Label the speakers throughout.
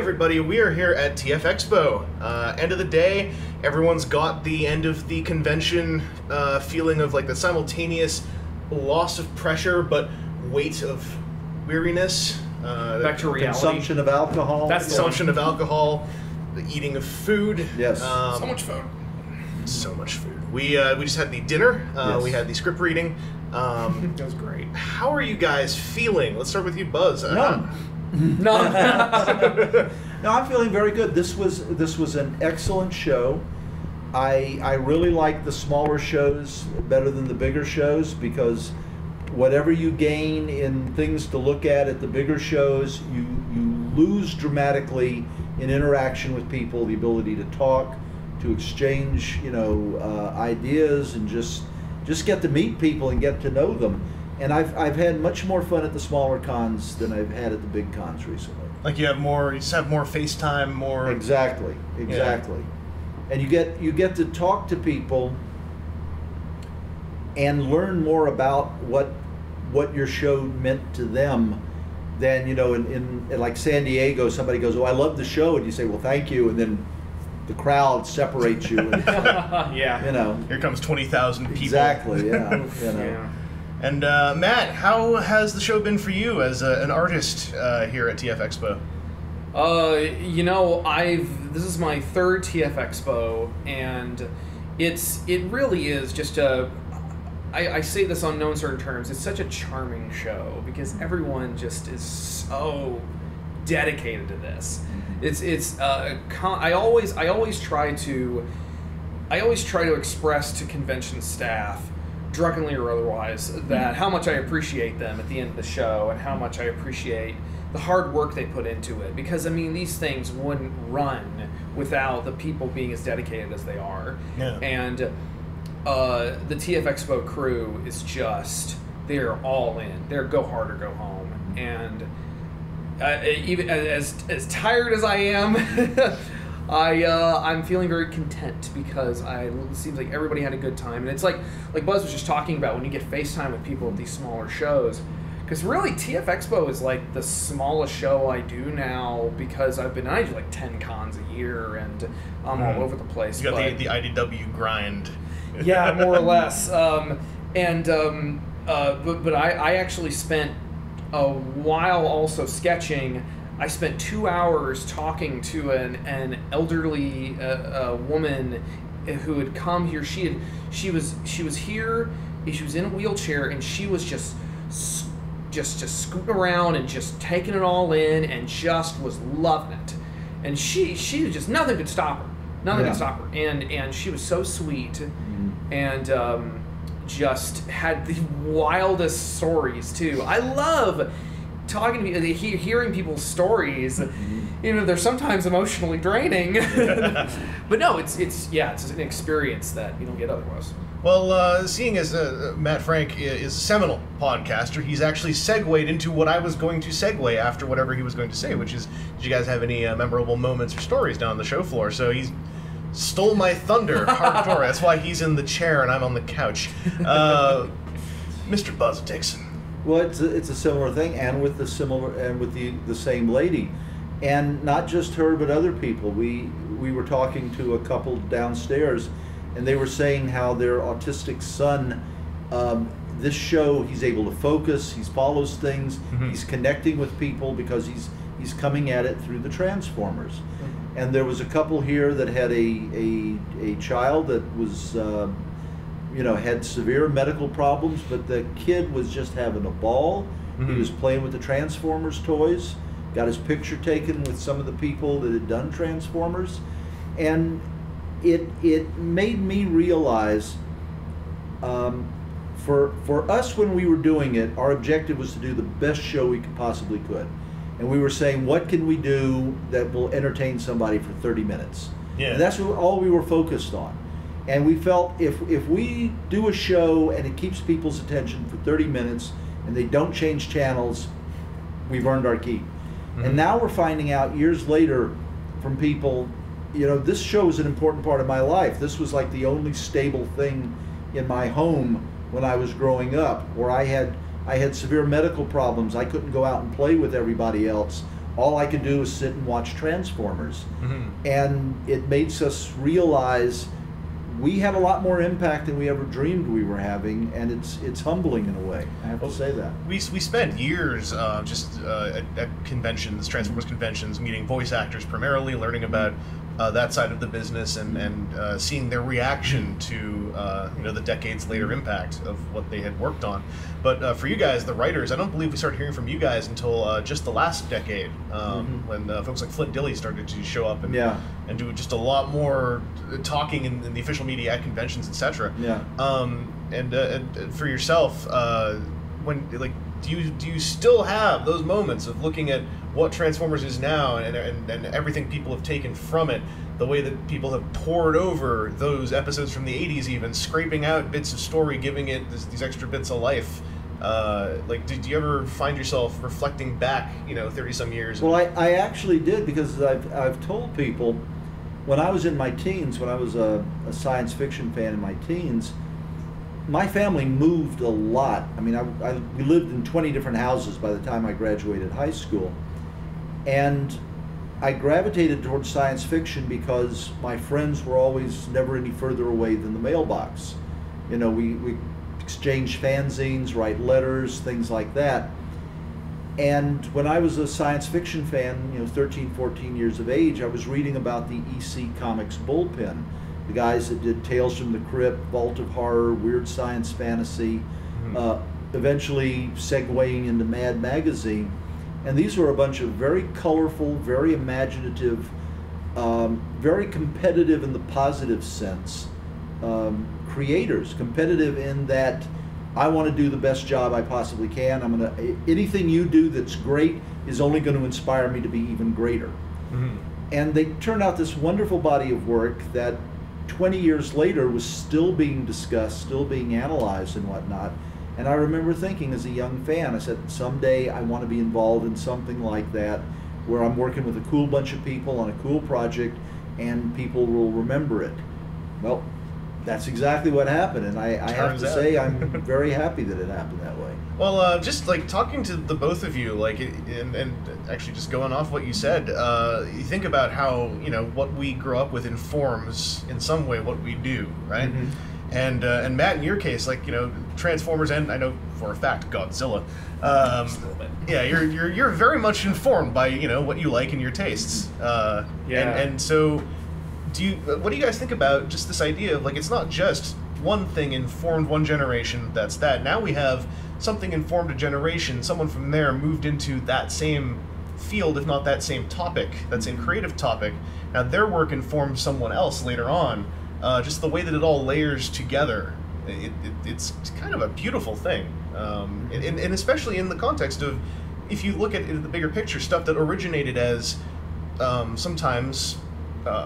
Speaker 1: everybody. We are here at TF Expo. End of the day, everyone's got the end of the convention feeling of like the simultaneous loss of pressure, but weight of weariness.
Speaker 2: Back to reality.
Speaker 3: Consumption of alcohol.
Speaker 1: That's consumption of alcohol, the eating of food.
Speaker 3: Yes.
Speaker 2: So much food.
Speaker 1: So much food. We just had the dinner.
Speaker 3: Yes.
Speaker 1: We had the script reading.
Speaker 2: That was great.
Speaker 1: How are you guys feeling? Let's start with you, Buzz.
Speaker 3: None.
Speaker 2: No.
Speaker 3: No, I'm feeling very good. This was an excellent show. I really like the smaller shows better than the bigger shows because whatever you gain in things to look at the bigger shows, you lose dramatically in interaction with people, the ability to talk, to exchange, ideas, and just get to meet people and get to know them. And I've had much more fun at the smaller cons than I've had at the big cons recently.
Speaker 1: Like you just have more FaceTime, more.
Speaker 3: Exactly.
Speaker 1: Yeah.
Speaker 3: And you get to talk to people and learn more about what your show meant to them than, in like San Diego, somebody goes, "Oh, I love the show," and you say, "Well, thank you," and then the crowd separates you. And,
Speaker 2: Yeah.
Speaker 1: Here comes 20,000 people.
Speaker 3: Exactly. Yeah.
Speaker 2: Yeah.
Speaker 1: And Matt, how has the show been for you as an artist here at TF Expo?
Speaker 2: This is my third TF Expo, and it really is just I say this on no uncertain terms. It's such a charming show because everyone just is so dedicated to this. I always try to express to convention staff, drunkenly or otherwise, that how much I appreciate them at the end of the show and how much I appreciate the hard work they put into it. Because, these things wouldn't run without the people being as dedicated as they are.
Speaker 1: Yeah.
Speaker 2: And the TF Expo crew is they're all in. They're go hard or go home. And even as tired as I am, I'm feeling very content because it seems like everybody had a good time, and it's like Buzz was just talking about when you get FaceTime with people at these smaller shows, because really TF Expo is like the smallest show I do now because I do like 10 cons a year and I'm all over the place.
Speaker 1: You got the IDW grind.
Speaker 2: Yeah, more or less. But I actually spent a while also sketching. I spent 2 hours talking to an elderly woman who had come here. She was here. She was in a wheelchair, and she was just scooting around and just taking it all in, and just was loving it. And she just nothing could stop her. Nothing could stop her. And she was so sweet, and just had the wildest stories too. I love talking to people, hearing people's stories. They're sometimes emotionally draining, but no, it's an experience that you don't get otherwise.
Speaker 1: Well, seeing as Matt Frank is a seminal podcaster, he's actually segued into what I was going to segue after whatever he was going to say, which is, did you guys have any memorable moments or stories down on the show floor? So he's stole my thunder, hardcore. That's why he's in the chair and I'm on the couch. Mr. Buzz Dixon.
Speaker 3: Well, it's a similar thing, and with the same lady, and not just her, but other people. We were talking to a couple downstairs, and they were saying how their autistic son, this show, he's able to focus, he follows things, he's connecting with people because he's coming at it through the Transformers. And there was a couple here that had a child that was had severe medical problems, but the kid was just having a ball. He was playing with the Transformers toys, got his picture taken with some of the people that had done Transformers, and it made me realize, for us when we were doing it, our objective was to do the best show we possibly could. And we were saying, what can we do that will entertain somebody for 30 minutes?
Speaker 1: Yeah.
Speaker 3: And that's all we were focused on. And we felt if we do a show and it keeps people's attention for 30 minutes and they don't change channels, we've earned our keep. And now we're finding out years later from people, this show is an important part of my life. This was like the only stable thing in my home when I was growing up, where I had severe medical problems. I couldn't go out and play with everybody else all I could do was sit and watch Transformers. And it makes us realize we had a lot more impact than we ever dreamed we were having, and it's humbling in a way. I have to say that.
Speaker 1: We spent years just at conventions, Transformers conventions, meeting voice actors primarily, learning about that side of the business, and seeing their reaction to the decades later impact of what they had worked on. But for you guys, the writers, I don't believe we started hearing from you guys until just the last decade, when folks like Flint Dilley started to show up and do just a lot more talking in the official media at conventions, etc. And for yourself, when do you still have those moments of looking at what Transformers is now and everything people have taken from it, the way that people have poured over those episodes from the 80s, even scraping out bits of story, giving it these extra bits of life? Did you ever find yourself reflecting back 30 some years?
Speaker 3: Well, I actually did, because I've told people when I was in my teens, when I was a science fiction fan in my teens, my family moved a lot. I mean, we lived in 20 different houses by the time I graduated high school. And I gravitated towards science fiction because my friends were always never any further away than the mailbox. We exchange fanzines, write letters, things like that. And when I was a science fiction fan, 13, 14 years of age, I was reading about the EC Comics bullpen. The guys that did Tales from the Crypt, Vault of Horror, Weird Science Fantasy, eventually segueing into Mad Magazine. And these were a bunch of very colorful, very imaginative, very competitive in the positive sense, creators. Competitive in that I want to do the best job I possibly can. Anything you do that's great is only going to inspire me to be even greater. And they turned out this wonderful body of work that 20 years later was still being discussed, still being analyzed and whatnot. And I remember thinking as a young fan, I said, someday I want to be involved in something like that, where I'm working with a cool bunch of people on a cool project and people will remember it. Well, that's exactly what happened, and I have to say I'm very happy that it happened that way.
Speaker 1: Well, just talking to the both of you, and actually just going off what you said, you think about how what we grow up with informs in some way what we do, right? And Matt, in your case, Transformers, and I know for a fact Godzilla. Yeah, you're very much informed by what you like and your tastes. And so, what do you guys think about just this idea of it's not just one thing informed one generation, that's that. Now we have something informed a generation. Someone from there moved into that same field, if not that same topic, that same creative topic. Now their work informed someone else later on. Just the way that it all layers together, it's kind of a beautiful thing, and especially in the context of, if you look at the bigger picture, stuff that originated as sometimes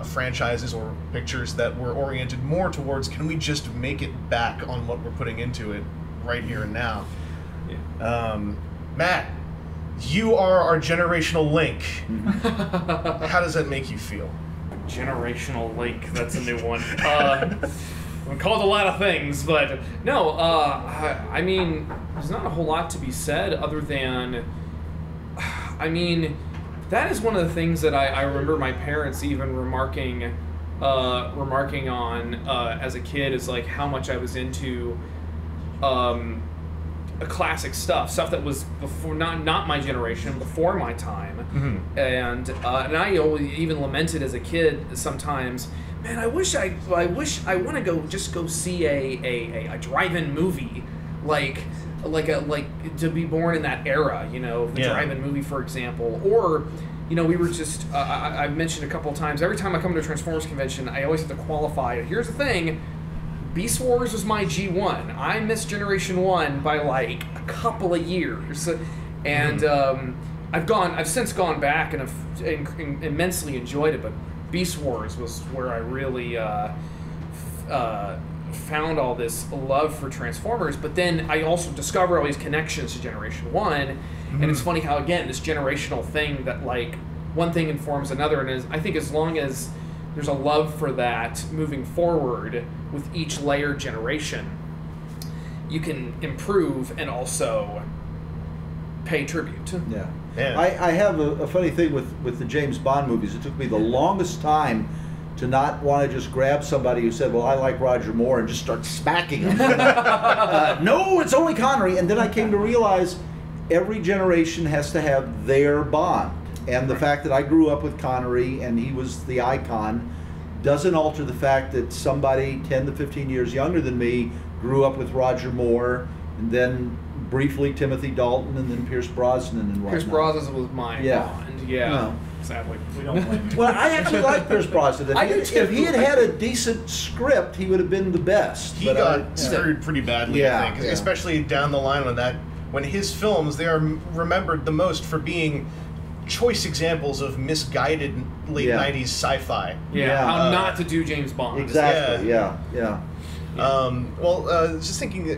Speaker 1: franchises or pictures that were oriented more towards, can we just make it back on what we're putting into it right here and now? Matt, you are our generational link. How does that make you feel?
Speaker 2: Generational link, that's a new one. I'm called a lot of things, but no, I mean, there's not a whole lot to be said other than, that is one of the things that I remember my parents even remarking on as a kid, is how much I was into classic stuff that was before, not my generation, before my time. And I always even lamented as a kid sometimes, man, I wish I want to go see a drive-in movie, like to be born in that era, the drive-in movie, for example. Or we were just I've mentioned a couple of times, every time I come to a Transformers convention, I always have to qualify it. Here's the thing: Beast Wars was my G1. I missed Generation 1 by a couple of years, and I've since gone back and have immensely enjoyed it. But Beast Wars was where I really found all this love for Transformers. But then I also discovered all these connections to Generation 1, and it's funny how, again, this generational thing that one thing informs another, and I think as long as there's a love for that moving forward with each layered generation, you can improve and also pay tribute.
Speaker 3: Yeah.
Speaker 1: Yeah.
Speaker 3: I have a funny thing with the James Bond movies. It took me the longest time to not want to just grab somebody who said, well, I like Roger Moore, and just start smacking them. No, it's only Connery. And then I came to realize every generation has to have their Bond. And the fact that I grew up with Connery and he was the icon doesn't alter the fact that somebody 10 to 15 years younger than me grew up with Roger Moore, and then briefly Timothy Dalton, and then Pierce Brosnan and whatnot.
Speaker 2: Pierce Brosnan was my Bond. Yeah.
Speaker 3: No.
Speaker 2: Sadly, we don't blame you.
Speaker 3: Well, I actually like Pierce Brosnan.
Speaker 2: I do too.
Speaker 3: If he had had a decent script, he would have been the best.
Speaker 1: He got screwed pretty badly, I think, especially down the line when his films, they are remembered the most for being choice examples of misguided late 90s sci-fi.
Speaker 2: Yeah, how not to do James Bond.
Speaker 3: Exactly, yeah.
Speaker 1: Just thinking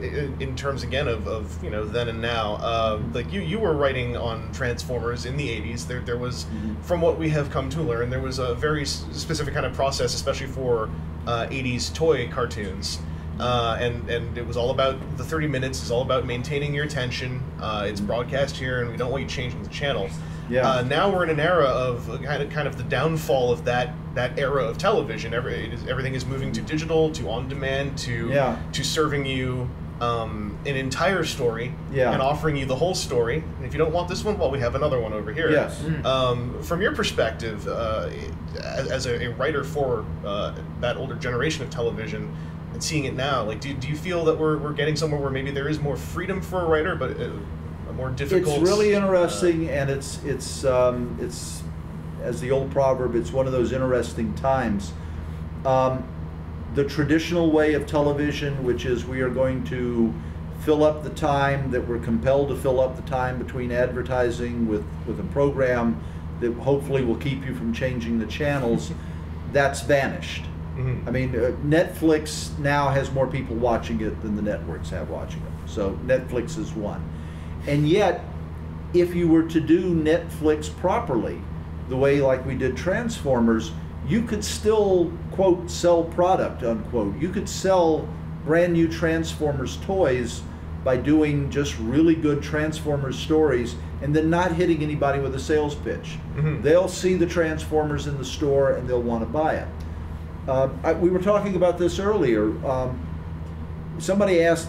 Speaker 1: in terms again of then and now, like you were writing on Transformers in the 80s. There was, from what we have come to learn, there was a very specific kind of process, especially for 80s toy cartoons. And it was all about the 30 minutes. It's all about maintaining your attention. It's broadcast here, and we don't want you changing the channel. Yeah. Now we're in an era of kind of the downfall of that era of television. Everything is moving to digital, to on demand, to serving you an entire story and offering you the whole story. And if you don't want this one, well, we have another one over here.
Speaker 3: Yes.
Speaker 1: From your perspective, as a writer for that older generation of television, and seeing it now, like, do you feel that we're getting somewhere where maybe there is more freedom for a writer, but more difficult?
Speaker 3: It's really interesting, and it's as the old proverb, it's one of those interesting times. The traditional way of television, which is we are going to fill up the time, that we're compelled to fill up the time between advertising with a program that hopefully will keep you from changing the channels, that's vanished. I mean, Netflix now has more people watching it than the networks have watching it. So Netflix is one. And yet, if you were to do Netflix properly, the way like we did Transformers, you could still, quote, sell product, unquote. You could sell brand new Transformers toys by doing just really good Transformers stories and then not hitting anybody with a sales pitch. They'll see the Transformers in the store and they'll want to buy it. We were talking about this earlier. Somebody asked,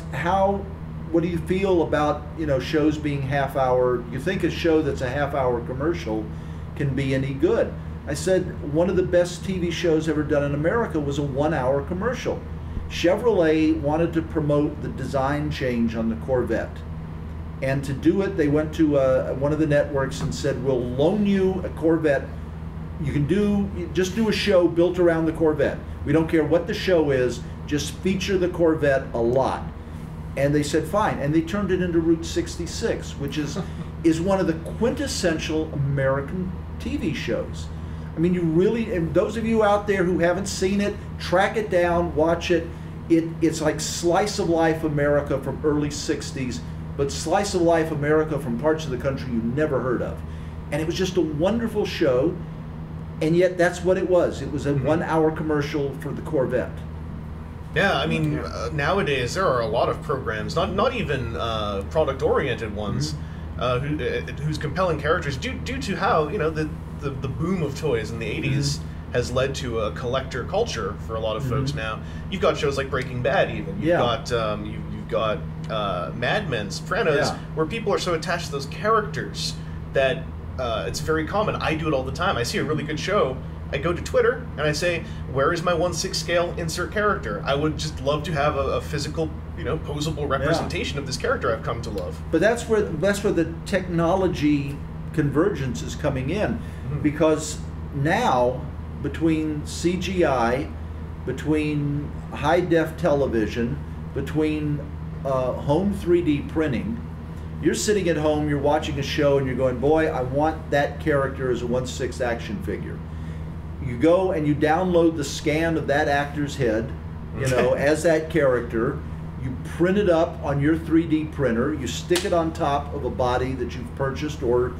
Speaker 3: what do you feel about shows being half hour? You think a show that's a half hour commercial can be any good? I said one of the best TV shows ever done in America was a 1 hour commercial. Chevrolet wanted to promote the design change on the Corvette. And to do it, they went to one of the networks and said, we'll loan you a Corvette. You can just do a show built around the Corvette. We don't care what the show is, just feature the Corvette a lot. And they said, fine. And they turned it into Route 66, which is one of the quintessential American TV shows. I mean, and those of you out there who haven't seen it, track it down, watch it. It's like slice of life America from early 60s, but slice of life America from parts of the country you never heard of. And it was just a wonderful show. And yet that's what it was. It was a 1 hour commercial for the Corvette.
Speaker 1: Yeah, I mean, nowadays there are a lot of programs, not even product-oriented ones, whose compelling characters, due to how the boom of toys in the 80s has led to a collector culture for a lot of folks now. You've got shows like Breaking Bad, even. You've got Mad Men, Sopranos, where people are so attached to those characters that it's very common. I do it all the time. I see a really good show, I go to Twitter and I say, where is my 1/6 scale insert character? I would just love to have a physical, posable representation of this character I've come to love.
Speaker 3: But that's where the technology convergence is coming in, because now between CGI, between high def television, between home 3D printing, you're sitting at home, you're watching a show, and you're going, boy, I want that character as a 1/6 action figure. You go and you download the scan of that actor's head, as that character. You print it up on your 3D printer. You stick it on top of a body that you've purchased or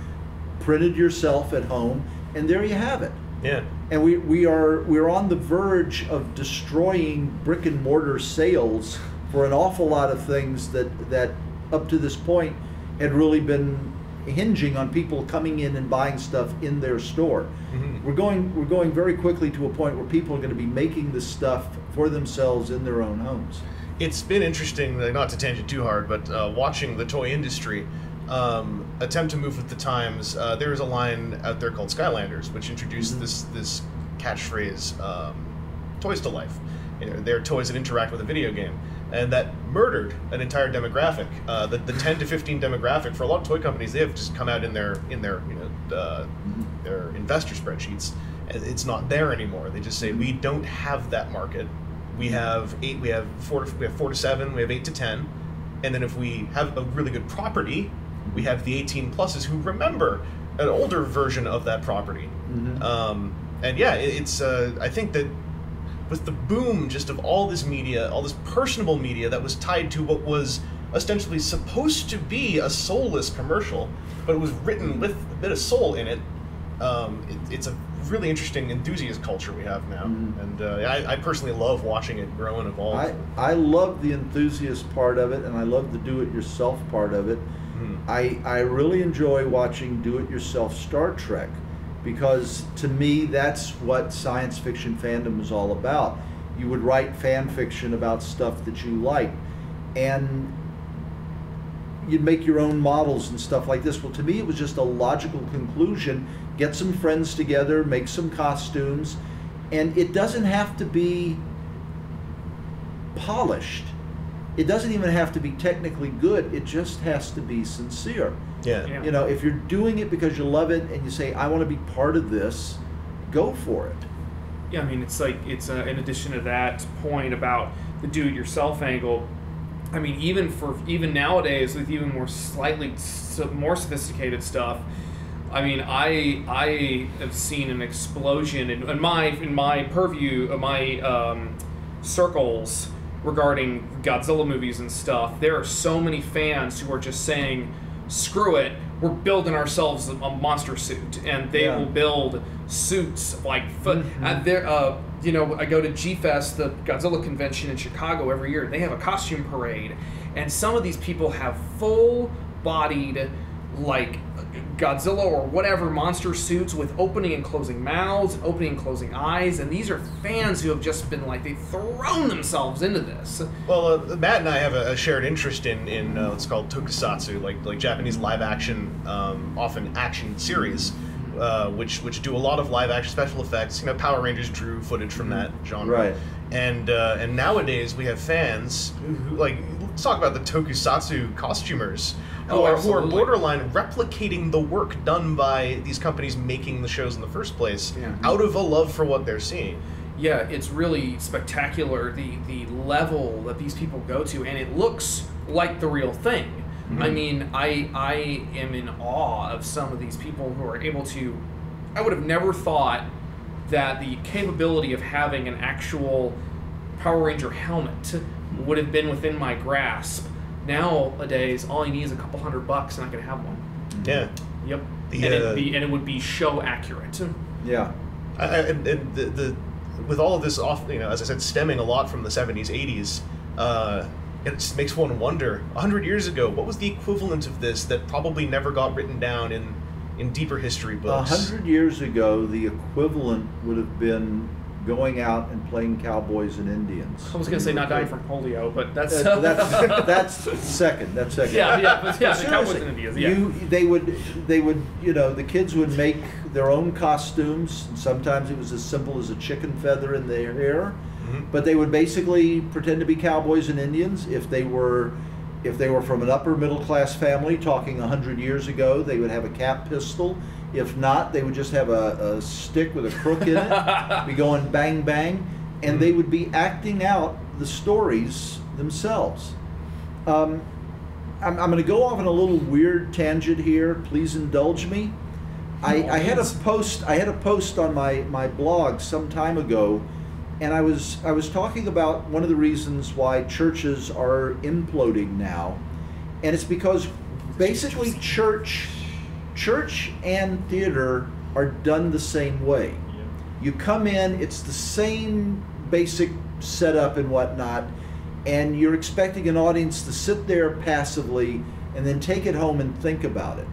Speaker 3: printed yourself at home, and there you have it.
Speaker 1: Yeah.
Speaker 3: And we're on the verge of destroying brick and mortar sales for an awful lot of things that up to this point had really been hinging on people coming in and buying stuff in their store. We're going very quickly to a point where people are going to be making this stuff for themselves in their own homes.
Speaker 1: It's been interesting, not to tangent too hard, but watching the toy industry attempt to move with the times. There is a line out there called Skylanders, which introduced this catchphrase, "Toys to life." You know, they're toys that interact with a video game, and that murdered an entire demographic. The 10 to 15 demographic for a lot of toy companies, they have just come out in their their investor spreadsheets, and it's not there anymore. They just say we don't have that market. We have 4 to 7, we have 8 to 10, and then if we have a really good property, we have the 18 pluses who remember an older version of that property. And yeah, it's I think that with the boom just of all this media, all this personable media that was tied to what was ostensibly supposed to be a soulless commercial, but it was written with a bit of soul in it. It's a really interesting enthusiast culture we have now, and I personally love watching it grow and evolve.
Speaker 3: I love the enthusiast part of it, and I love the do-it-yourself part of it. I really enjoy watching do-it-yourself Star Trek, because to me that's what science fiction fandom is all about. You would write fan fiction about stuff that you like, and you'd make your own models and stuff like this. Well, to me it was just a logical conclusion. Get some friends together, make some costumes, and it doesn't have to be polished. It doesn't even have to be technically good. It just has to be sincere.
Speaker 1: Yeah.
Speaker 3: You know, if you're doing it because you love it and you say, I want to be part of this, go for it.
Speaker 2: Yeah, I mean, it's like, in addition to that point about the do-it-yourself angle, I mean, even nowadays with even more more sophisticated stuff, I mean, I have seen an explosion in my purview of my circles regarding Godzilla movies and stuff. There are so many fans who are just saying, screw it, we're building ourselves a monster suit, and they will build suits like you know, I go to G-Fest, the Godzilla convention in Chicago every year. They have a costume parade, and some of these people have full-bodied, like, Godzilla or whatever monster suits with opening and closing mouths, opening and closing eyes, and these are fans who have just been like, they've thrown themselves into this.
Speaker 1: Well, Matt and I have a shared interest in what's called tokusatsu, like Japanese live action, often action series, which do a lot of live action special effects. You know, Power Rangers drew footage from that genre.
Speaker 3: Right.
Speaker 1: And nowadays we have fans who like, let's talk about the tokusatsu costumers who are borderline replicating the work done by these companies making the shows in the first place out of a love for what they're seeing.
Speaker 2: Yeah, it's really spectacular, the level that these people go to, and it looks like the real thing. I mean, I am in awe of some of these people who are able to... I would have never thought that the capability of having an actual Power Ranger helmet would have been within my grasp. Nowadays, all I need is a couple $100 and I can have one.
Speaker 1: Yeah.
Speaker 2: Yep. And it would be show accurate.
Speaker 3: Yeah.
Speaker 1: With all of this, as I said, stemming a lot from the 70s, 80s, it just makes one wonder, 100 years ago, what was the equivalent of this that probably never got written down in deeper history books?
Speaker 3: 100 years ago, the equivalent would have been going out and playing cowboys and Indians.
Speaker 2: I was going to say not dying from polio, but that's
Speaker 3: second. That's second.
Speaker 2: Yeah, the cowboys and Indians. Yeah.
Speaker 3: They would, you know, the kids would make their own costumes. And sometimes it was as simple as a chicken feather in their hair, but they would basically pretend to be cowboys and Indians. If they were from an upper middle class family, talking 100 years ago, they would have a cap pistol. If not, they would just have a stick with a crook in it, be going bang, bang, and they would be acting out the stories themselves. I'm going to go off on a little weird tangent here. Please indulge me. I had a post on my blog some time ago, and I was talking about one of the reasons why churches are imploding now, and it's because basically church and theater are done the same way. You come in, it's the same basic setup and whatnot, and you're expecting an audience to sit there passively and then take it home and think about it.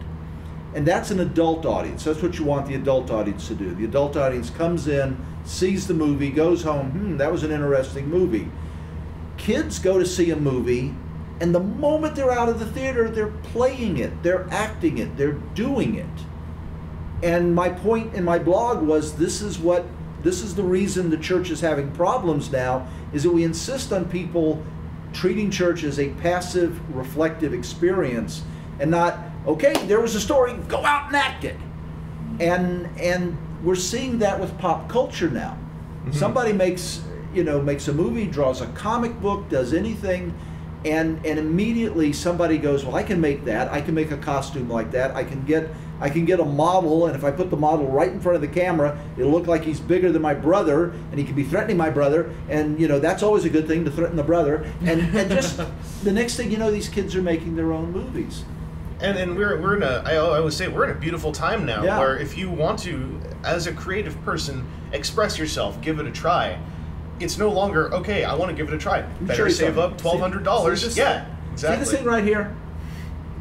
Speaker 3: And that's an adult audience. That's what you want the adult audience to do. The adult audience comes in, sees the movie, goes home, that was an interesting movie. Kids go to see a movie, and the moment they're out of the theater, they're playing it, they're acting it, they're doing it. And my point in my blog was this is the reason the church is having problems now, is that we insist on people treating church as a passive, reflective experience and not, okay, there was a story, go out and act it. And we're seeing that with pop culture now. Mm-hmm. Somebody makes a movie, draws a comic book, does anything, and immediately somebody goes, well, I can make that. I can make a costume like that. I can get a model, and if I put the model right in front of the camera, it'll look like he's bigger than my brother, and he can be threatening my brother, and that's always a good thing, to threaten the brother. And just the next thing you know, these kids are making their own movies.
Speaker 1: And we're in I always say we're in a beautiful time now,
Speaker 3: yeah.
Speaker 1: where if you want to, as a creative person, express yourself, give it a try. It's no longer, okay, I want to give it a try. Better save up $1,200. Yeah, exactly.
Speaker 3: See this thing right here?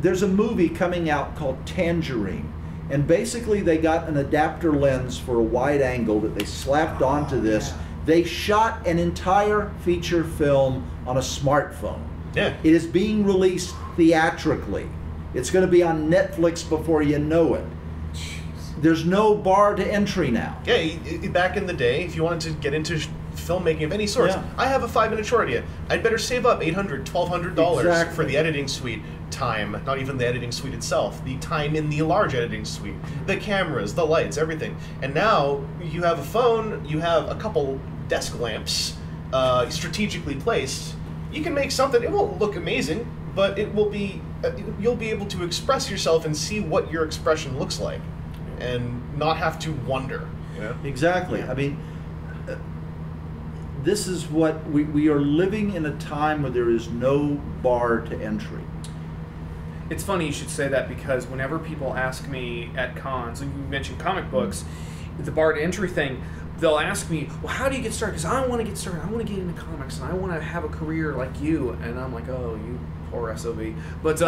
Speaker 3: There's a movie coming out called Tangerine. And basically they got an adapter lens for a wide angle that they slapped onto this. Yeah. They shot an entire feature film on a smartphone.
Speaker 1: Yeah.
Speaker 3: It is being released theatrically. It's going to be on Netflix before you know it. There's no bar to entry now.
Speaker 1: Yeah, back in the day, if you wanted to get into filmmaking of any sort,
Speaker 3: yeah.
Speaker 1: I have a 5-minute short idea. I'd better save up $800, $1,200
Speaker 3: exactly.
Speaker 1: for the editing suite time, not even the editing suite itself, the time in the large editing suite, the cameras, the lights, everything. And now you have a phone, you have a couple desk lamps strategically placed. You can make something, it won't look amazing, but it will be, you'll be able to express yourself and see what your expression looks like and not have to wonder.
Speaker 3: Exactly. Yeah. I mean, this is what we are living in, a time where there is no bar to entry.
Speaker 2: It's funny you should say that, because whenever people ask me at cons, and you mentioned comic books, the bar to entry thing, they'll ask me, well, how do you get started? Because I want to get started. I want to get into comics, and I want to have a career like you. And I'm like, oh, you poor SOB. But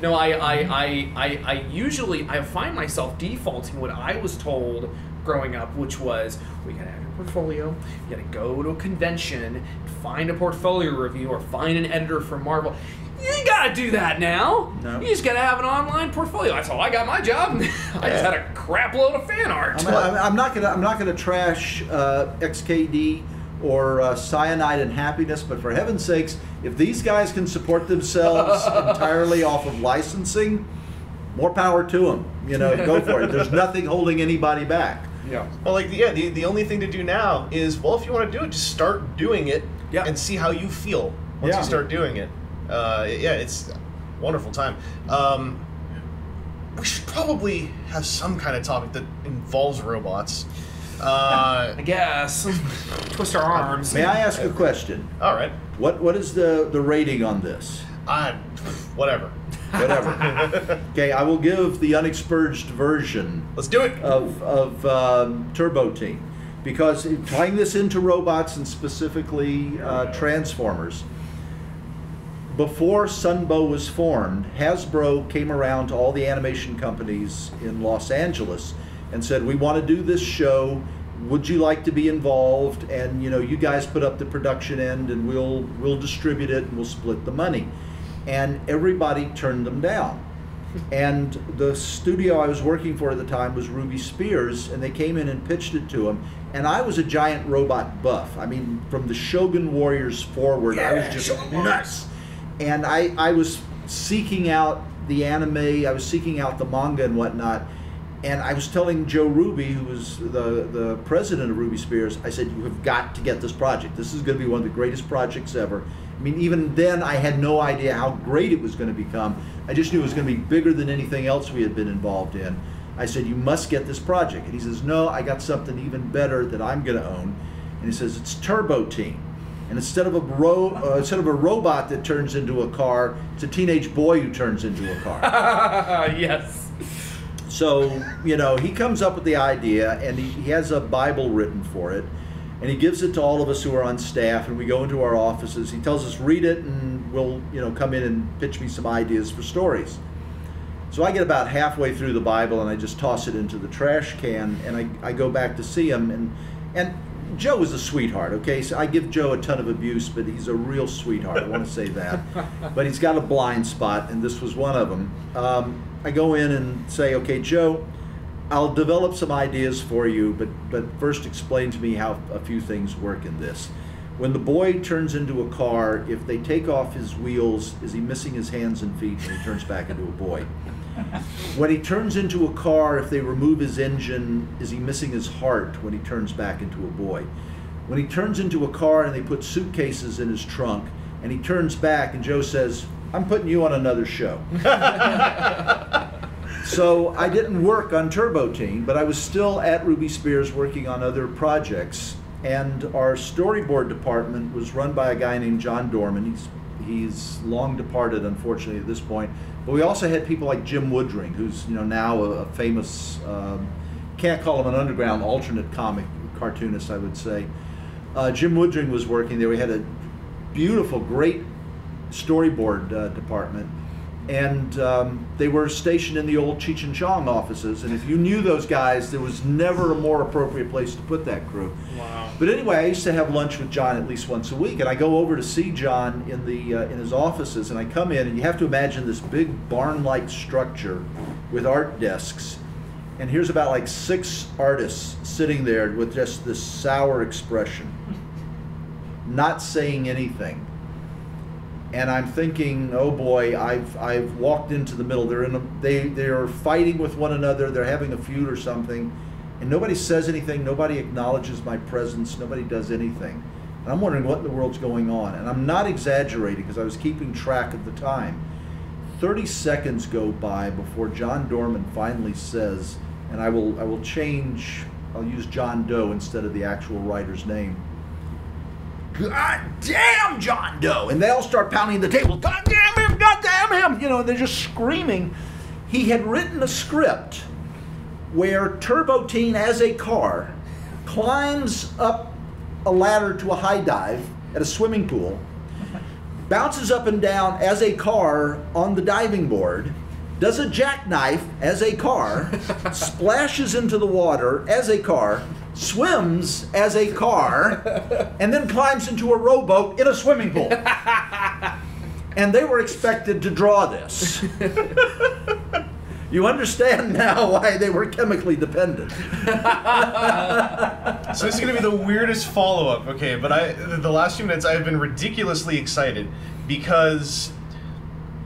Speaker 2: no, I usually find myself defaulting what I was told growing up, which was, well, you got to have your portfolio, you got to go to a convention, find a portfolio review, or find an editor from Marvel. You ain't got to do that now.
Speaker 3: No.
Speaker 2: You just got to have an online portfolio. That's how I got my job. I just had a crap load of fan art.
Speaker 3: I'm not gonna trash XKD or Cyanide and Happiness, but for heaven's sakes, if these guys can support themselves entirely off of licensing, more power to them. Go for it. There's nothing holding anybody back.
Speaker 2: Yeah.
Speaker 1: Well, the only thing to do now is, well, if you want to do it, just start doing it and see how you feel once you start doing it. It's a wonderful time. We should probably have some kind of topic that involves robots.
Speaker 2: I guess. Twist our arms.
Speaker 3: May I ask a question?
Speaker 1: All right.
Speaker 3: What is the rating on this?
Speaker 1: Whatever.
Speaker 3: Whatever. Okay, I will give the unexpurged version.
Speaker 1: Let's do it.
Speaker 3: Of Turbo Team, because tying this into robots and specifically Transformers. Before Sunbow was formed, Hasbro came around to all the animation companies in Los Angeles and said, we want to do this show. Would you like to be involved? And you guys put up the production end, and we'll distribute it, and we'll split the money. And everybody turned them down. And the studio I was working for at the time was Ruby Spears, and they came in and pitched it to him. And I was a giant robot buff. I mean, from the Shogun Warriors forward, I was just nuts. And I was seeking out the anime, I was seeking out the manga and whatnot, and I was telling Joe Ruby, who was the president of Ruby Spears, I said, you have got to get this project. This is going to be one of the greatest projects ever. I mean, even then I had no idea how great it was going to become. I just knew it was going to be bigger than anything else we had been involved in. I said, you must get this project. And he says, no, I got something even better that I'm going to own. And he says, it's Turbo Team. And instead of a robot that turns into a car, it's a teenage boy who turns into a car.
Speaker 2: Yes.
Speaker 3: So, he comes up with the idea, and he has a Bible written for it, and he gives it to all of us who are on staff, and we go into our offices. He tells us, read it, and we'll, come in and pitch me some ideas for stories. So I get about halfway through the Bible and I just toss it into the trash can, and I go back to see him, and Joe is a sweetheart, okay? So I give Joe a ton of abuse, but he's a real sweetheart, I want to say that. But he's got a blind spot, and this was one of them. I go in and say, okay, Joe, I'll develop some ideas for you, but first explain to me how a few things work in this. When the boy turns into a car, if they take off his wheels, is he missing his hands and feet when he turns back into a boy? When he turns into a car, if they remove his engine, is he missing his heart when he turns back into a boy? When he turns into a car and they put suitcases in his trunk, and he turns back and Joe says, I'm putting you on another show. So I didn't work on Turbo Teen, but I was still at Ruby Spears working on other projects. And our storyboard department was run by a guy named John Dorman. He's long departed, unfortunately, at this point. But we also had people like Jim Woodring, who's now a famous, can't call him an underground, alternate comic cartoonist, I would say. Jim Woodring was working there. We had a beautiful, great storyboard department. And they were stationed in the old Cheech and Chong offices. And if you knew those guys, there was never a more appropriate place to put that crew.
Speaker 2: Wow.
Speaker 3: But anyway, I used to have lunch with John at least once a week. And I go over to see John in his offices. And I come in, and you have to imagine this big barn-like structure with art desks. And here's about like 6 artists sitting there with just this sour expression, not saying anything. And I'm thinking, oh boy, I've walked into the middle. They're fighting with one another. They're having a feud or something, and nobody says anything. Nobody acknowledges my presence. Nobody does anything. And I'm wondering what in the world's going on. And I'm not exaggerating because I was keeping track of the time. 30 seconds go by before John Dorman finally says, and I'll use John Doe instead of the actual writer's name. God damn John Doe! And they all start pounding the table. God damn him! God damn him! They're just screaming. He had written a script where Turbo Teen, as a car, climbs up a ladder to a high dive at a swimming pool, bounces up and down as a car on the diving board, does a jackknife as a car, splashes into the water as a car, swims as a car, and then climbs into a rowboat in a swimming pool. And they were expected to draw this. You understand now why they were chemically dependent.
Speaker 1: So this is going to be the weirdest follow-up, okay? But the last few minutes I've been ridiculously excited because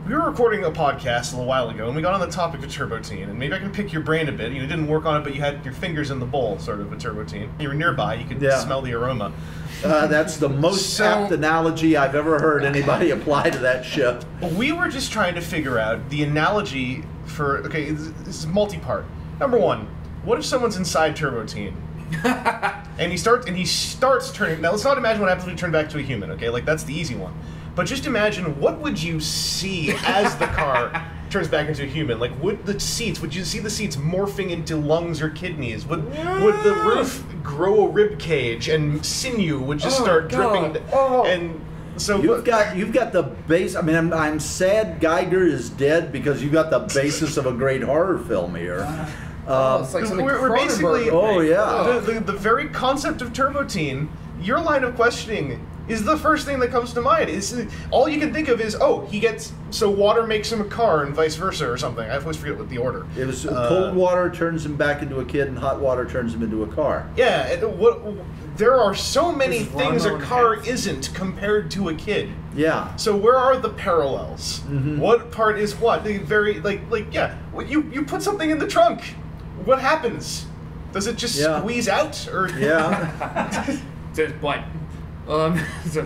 Speaker 1: we were recording a podcast a little while ago, and we got on the topic of Turbo Teen, and maybe I can pick your brain a bit. You didn't work on it, but you had your fingers in the bowl, sort of, a Turbo Teen. You were nearby, you could smell the aroma.
Speaker 3: That's the most apt analogy I've ever heard anybody apply to that ship.
Speaker 1: We were just trying to figure out the analogy for, okay, this is multi-part. Number one, what if someone's inside Turbo Teen? and he starts turning, now let's not imagine what happens when he turned back to a human, okay? Like, that's the easy one. But just imagine, what would you see as the car turns back into a human? Like, would you see the seats morphing into lungs or kidneys? Would the roof grow a rib cage and sinew would just start dripping? And so
Speaker 3: you've got the base. I mean, I'm sad Geiger is dead because you got the basis of a great horror film here.
Speaker 2: It's like
Speaker 1: we're basically
Speaker 2: the
Speaker 1: very concept of Turbo Teen. Your line of questioning is the first thing that comes to mind. All you can think of is, water makes him a car and vice versa or something. I always forget what the order.
Speaker 3: It was cold water turns him back into a kid and hot water turns him into a car.
Speaker 1: Yeah, there are so many things a car isn't compared to a kid.
Speaker 3: Yeah.
Speaker 1: So where are the parallels? Mm-hmm. What part is what? The very you put something in the trunk. What happens? Does it just squeeze out or?
Speaker 2: Yeah. What?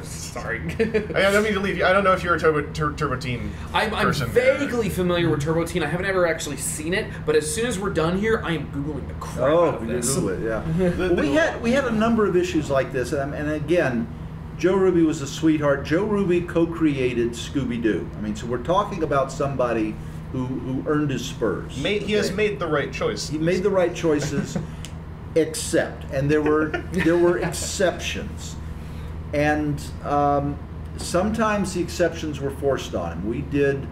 Speaker 2: Sorry.
Speaker 1: I don't mean to leave you. I don't know if you're a Turbo Teen person.
Speaker 2: I'm vaguely familiar with Turbo Teen. I haven't ever actually seen it, but as soon as we're done here, I am Googling the crap out of this.
Speaker 3: Google it, yeah. we had a number of issues like this, and again, Joe Ruby was a sweetheart. Joe Ruby co-created Scooby-Doo. I mean, so we're talking about somebody who earned his spurs.
Speaker 1: He has made the right choice.
Speaker 3: He made the right choices, and there were exceptions. And sometimes the exceptions were forced on him. We did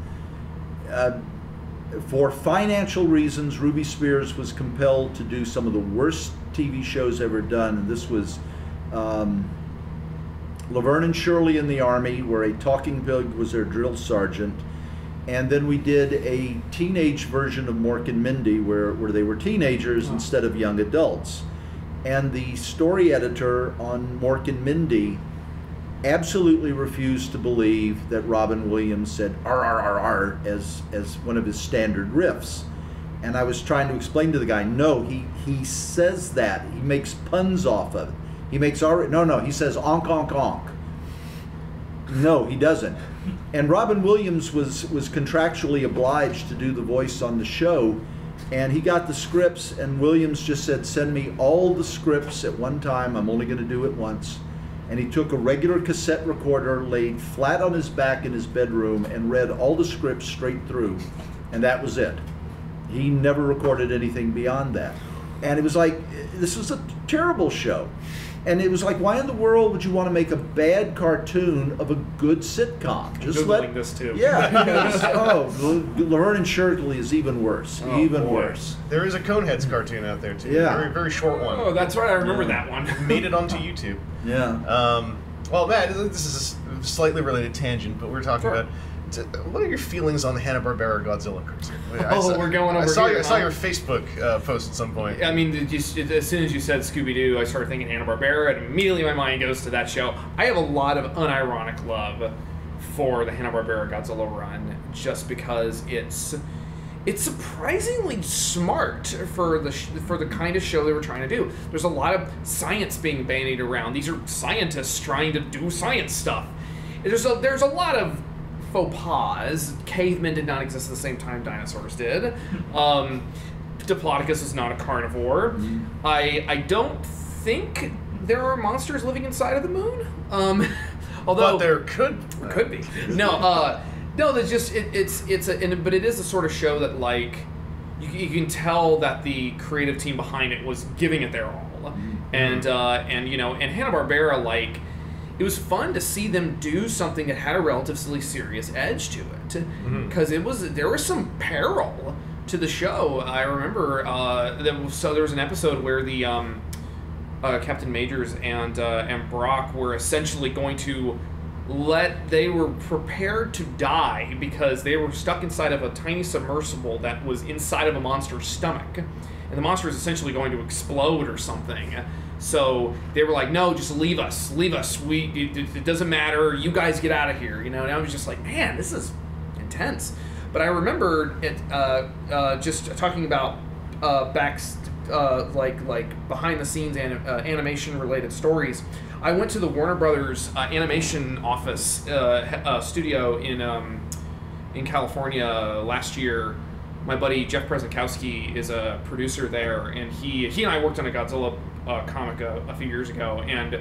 Speaker 3: for financial reasons, Ruby Spears was compelled to do some of the worst TV shows ever done. And this was Laverne and Shirley in the Army, where a talking pig was their drill sergeant. And then we did a teenage version of Mork and Mindy, where they were teenagers instead of young adults. And the story editor on Mork and Mindy absolutely refused to believe that Robin Williams said "R R R R" as one of his standard riffs. And I was trying to explain to the guy, no, he says that. He makes puns off of it. He makes he says "onk onk onk." No, he doesn't. And Robin Williams was contractually obliged to do the voice on the show, and he got the scripts, and Williams just said, send me all the scripts at one time. I'm only going to do it once. And he took a regular cassette recorder, laid flat on his back in his bedroom, and read all the scripts straight through, and that was it. He never recorded anything beyond that. And it was like, this was a terrible show. And it was like, why in the world would you want to make a bad cartoon of a good sitcom?
Speaker 2: Just Googling this too.
Speaker 3: Yeah. Laverne and Shirley is even worse. Worse.
Speaker 1: There is a Coneheads cartoon out there too.
Speaker 3: Yeah.
Speaker 1: Very, very short one.
Speaker 2: Oh, that's right. I remember that one.
Speaker 1: Made it onto YouTube.
Speaker 3: Yeah.
Speaker 1: Well, Matt, this is a slightly related tangent, but we're talking about. What are your feelings on the Hanna-Barbera Godzilla cartoon?
Speaker 2: We're going over
Speaker 1: I saw
Speaker 2: here.
Speaker 1: I saw your Facebook post at some point.
Speaker 2: I mean, as soon as you said Scooby-Doo, I started thinking Hanna-Barbera, and immediately my mind goes to that show. I have a lot of unironic love for the Hanna-Barbera Godzilla run, just because it's surprisingly smart for the kind of show they were trying to do. There's a lot of science being bandied around. These are scientists trying to do science stuff. There's a lot of faux pas. Cavemen did not exist at the same time dinosaurs did. Diplodocus is not a carnivore. I don't think there are monsters living inside of the moon. Although
Speaker 1: but there could
Speaker 2: be. No, there's just but it is the sort of show that like you can tell that the creative team behind it was giving it their all, and Hanna-Barbera, like, it was fun to see them do something that had a relatively serious edge to it, because there was some peril to the show. I remember there was an episode where the Captain Majors and Brock were essentially going to they were prepared to die because they were stuck inside of a tiny submersible that was inside of a monster's stomach, and the monster is essentially going to explode or something. So they were like, no, just leave us. It doesn't matter. You guys get out of here. And I was just like, man, this is intense. But I remember it, just talking about like behind the scenes animation related stories. I went to the Warner Brothers animation office studio in California last year. My buddy Jeff Prezenkowski is a producer there, and he and I worked on a Godzilla comic a few years ago, and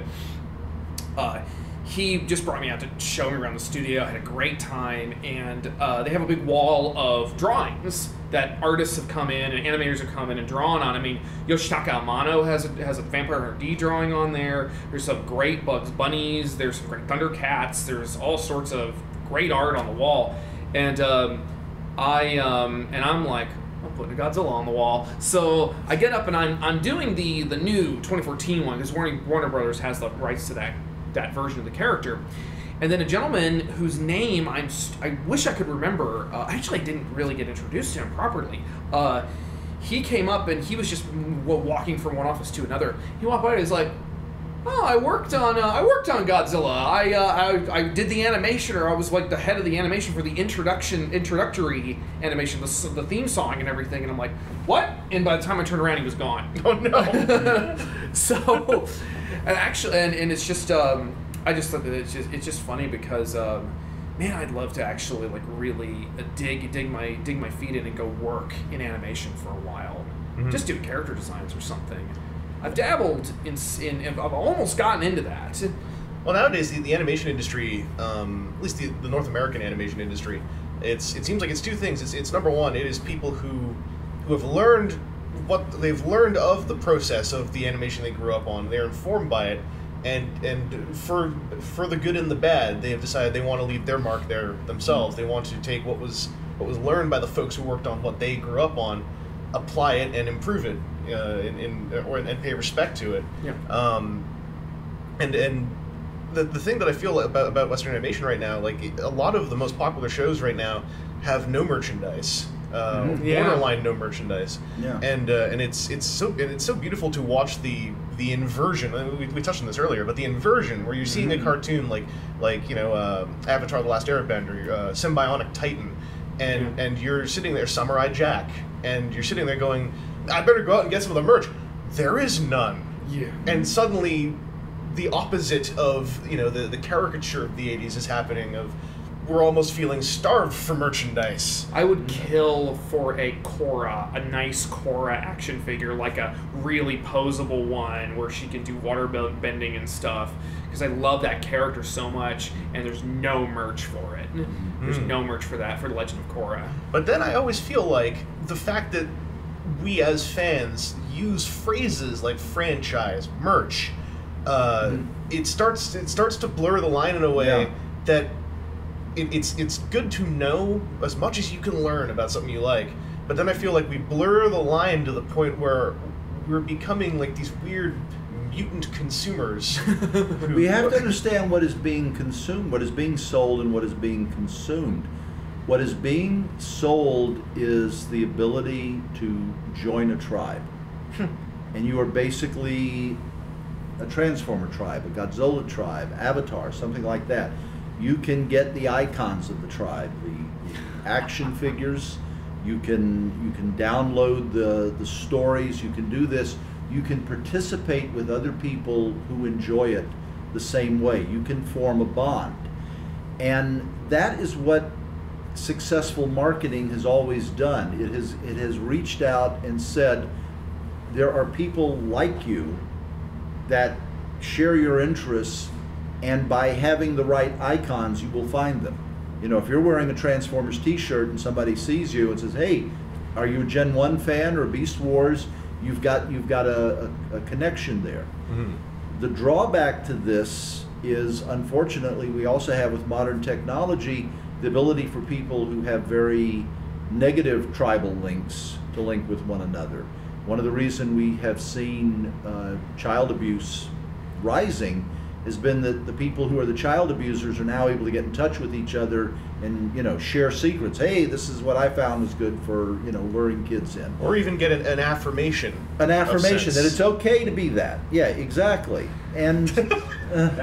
Speaker 2: he just brought me out to show me around the studio. I had a great time, and they have a big wall of drawings that artists have come in and animators have come in and drawn on. I mean, Yoshitaka Amano has a Vampire Hunter D drawing on there. There's some great Bugs Bunnies. There's some great Thundercats. There's all sorts of great art on the wall, and I'm like, I'm putting a Godzilla on the wall. So I get up and I'm doing the new 2014 one, because Warner Brothers has the rights to that version of the character. And then a gentleman whose name I wish I could remember, actually I didn't really get introduced to him properly. He came up and he was just walking from one office to another. He walked by and he's like, oh, I worked on Godzilla. I did the animation, or I was like the head of the animation for the introductory animation, the theme song and everything. And I'm like, what? And by the time I turned around, he was gone.
Speaker 1: Oh no!
Speaker 2: So, and actually, and it's just, I just thought that it's just funny because, man, I'd love to actually like really dig my feet in and go work in animation for a while, just do character designs or something. I've dabbled in I've almost gotten into that.
Speaker 1: Well, nowadays the animation industry, at least the North American animation industry, it seems like it's two things. It's number one, it is people who have learned what they've learned of the process of the animation they grew up on. They're informed by it, and for the good and the bad, they have decided they want to leave their mark there themselves. They want to take what was learned by the folks who worked on what they grew up on, apply it and improve it, and pay respect to it.
Speaker 2: Yeah.
Speaker 1: And the thing that I feel about Western animation right now, like a lot of the most popular shows right now have no merchandise. Borderline no merchandise.
Speaker 3: Yeah.
Speaker 1: And it's so beautiful to watch the inversion. I mean, we touched on this earlier, but the inversion where you're seeing a cartoon like Avatar: The Last Airbender, Symbionic Titan, and you're sitting there, Samurai Jack, and you're sitting there going, I better go out and get some of the merch. There is none.
Speaker 2: Yeah.
Speaker 1: And suddenly, the opposite of the caricature of the 80s is happening. Of we're almost feeling starved for merchandise.
Speaker 2: I would kill for a nice Korra action figure, like a really posable one where she can do water bending and stuff, because I love that character so much, and there's no merch for it. There's no merch for that, for The Legend of Korra.
Speaker 1: But then I always feel like the fact that we as fans use phrases like franchise, merch, it starts to blur the line in a way that it's good to know as much as you can learn about something you like, but then I feel like we blur the line to the point where we're becoming like these weird mutant consumers.
Speaker 3: We have to understand what is being consumed, what is being sold, and what is being consumed. What is being sold is the ability to join a tribe. And you are basically a Transformer tribe, a Godzilla tribe, Avatar, something like that. You can get the icons of the tribe, the action figures. You can download the stories. You can do this. You can participate with other people who enjoy it the same way. You can form a bond, and that is what successful marketing has always done. It has reached out and said, there are people like you that share your interests, and by having the right icons, you will find them. If you're wearing a Transformers t-shirt and somebody sees you and says, hey, are you a Gen 1 fan or Beast Wars? You've got a connection there. The drawback to this is, unfortunately, we also have with modern technology the ability for people who have very negative tribal links to link with one another. One of the reasons we have seen child abuse rising has been that the people who are the child abusers are now able to get in touch with each other and share secrets. Hey, this is what I found is good for luring kids in.
Speaker 1: Or even get an affirmation.
Speaker 3: An affirmation that it's okay to be that. Yeah, exactly. And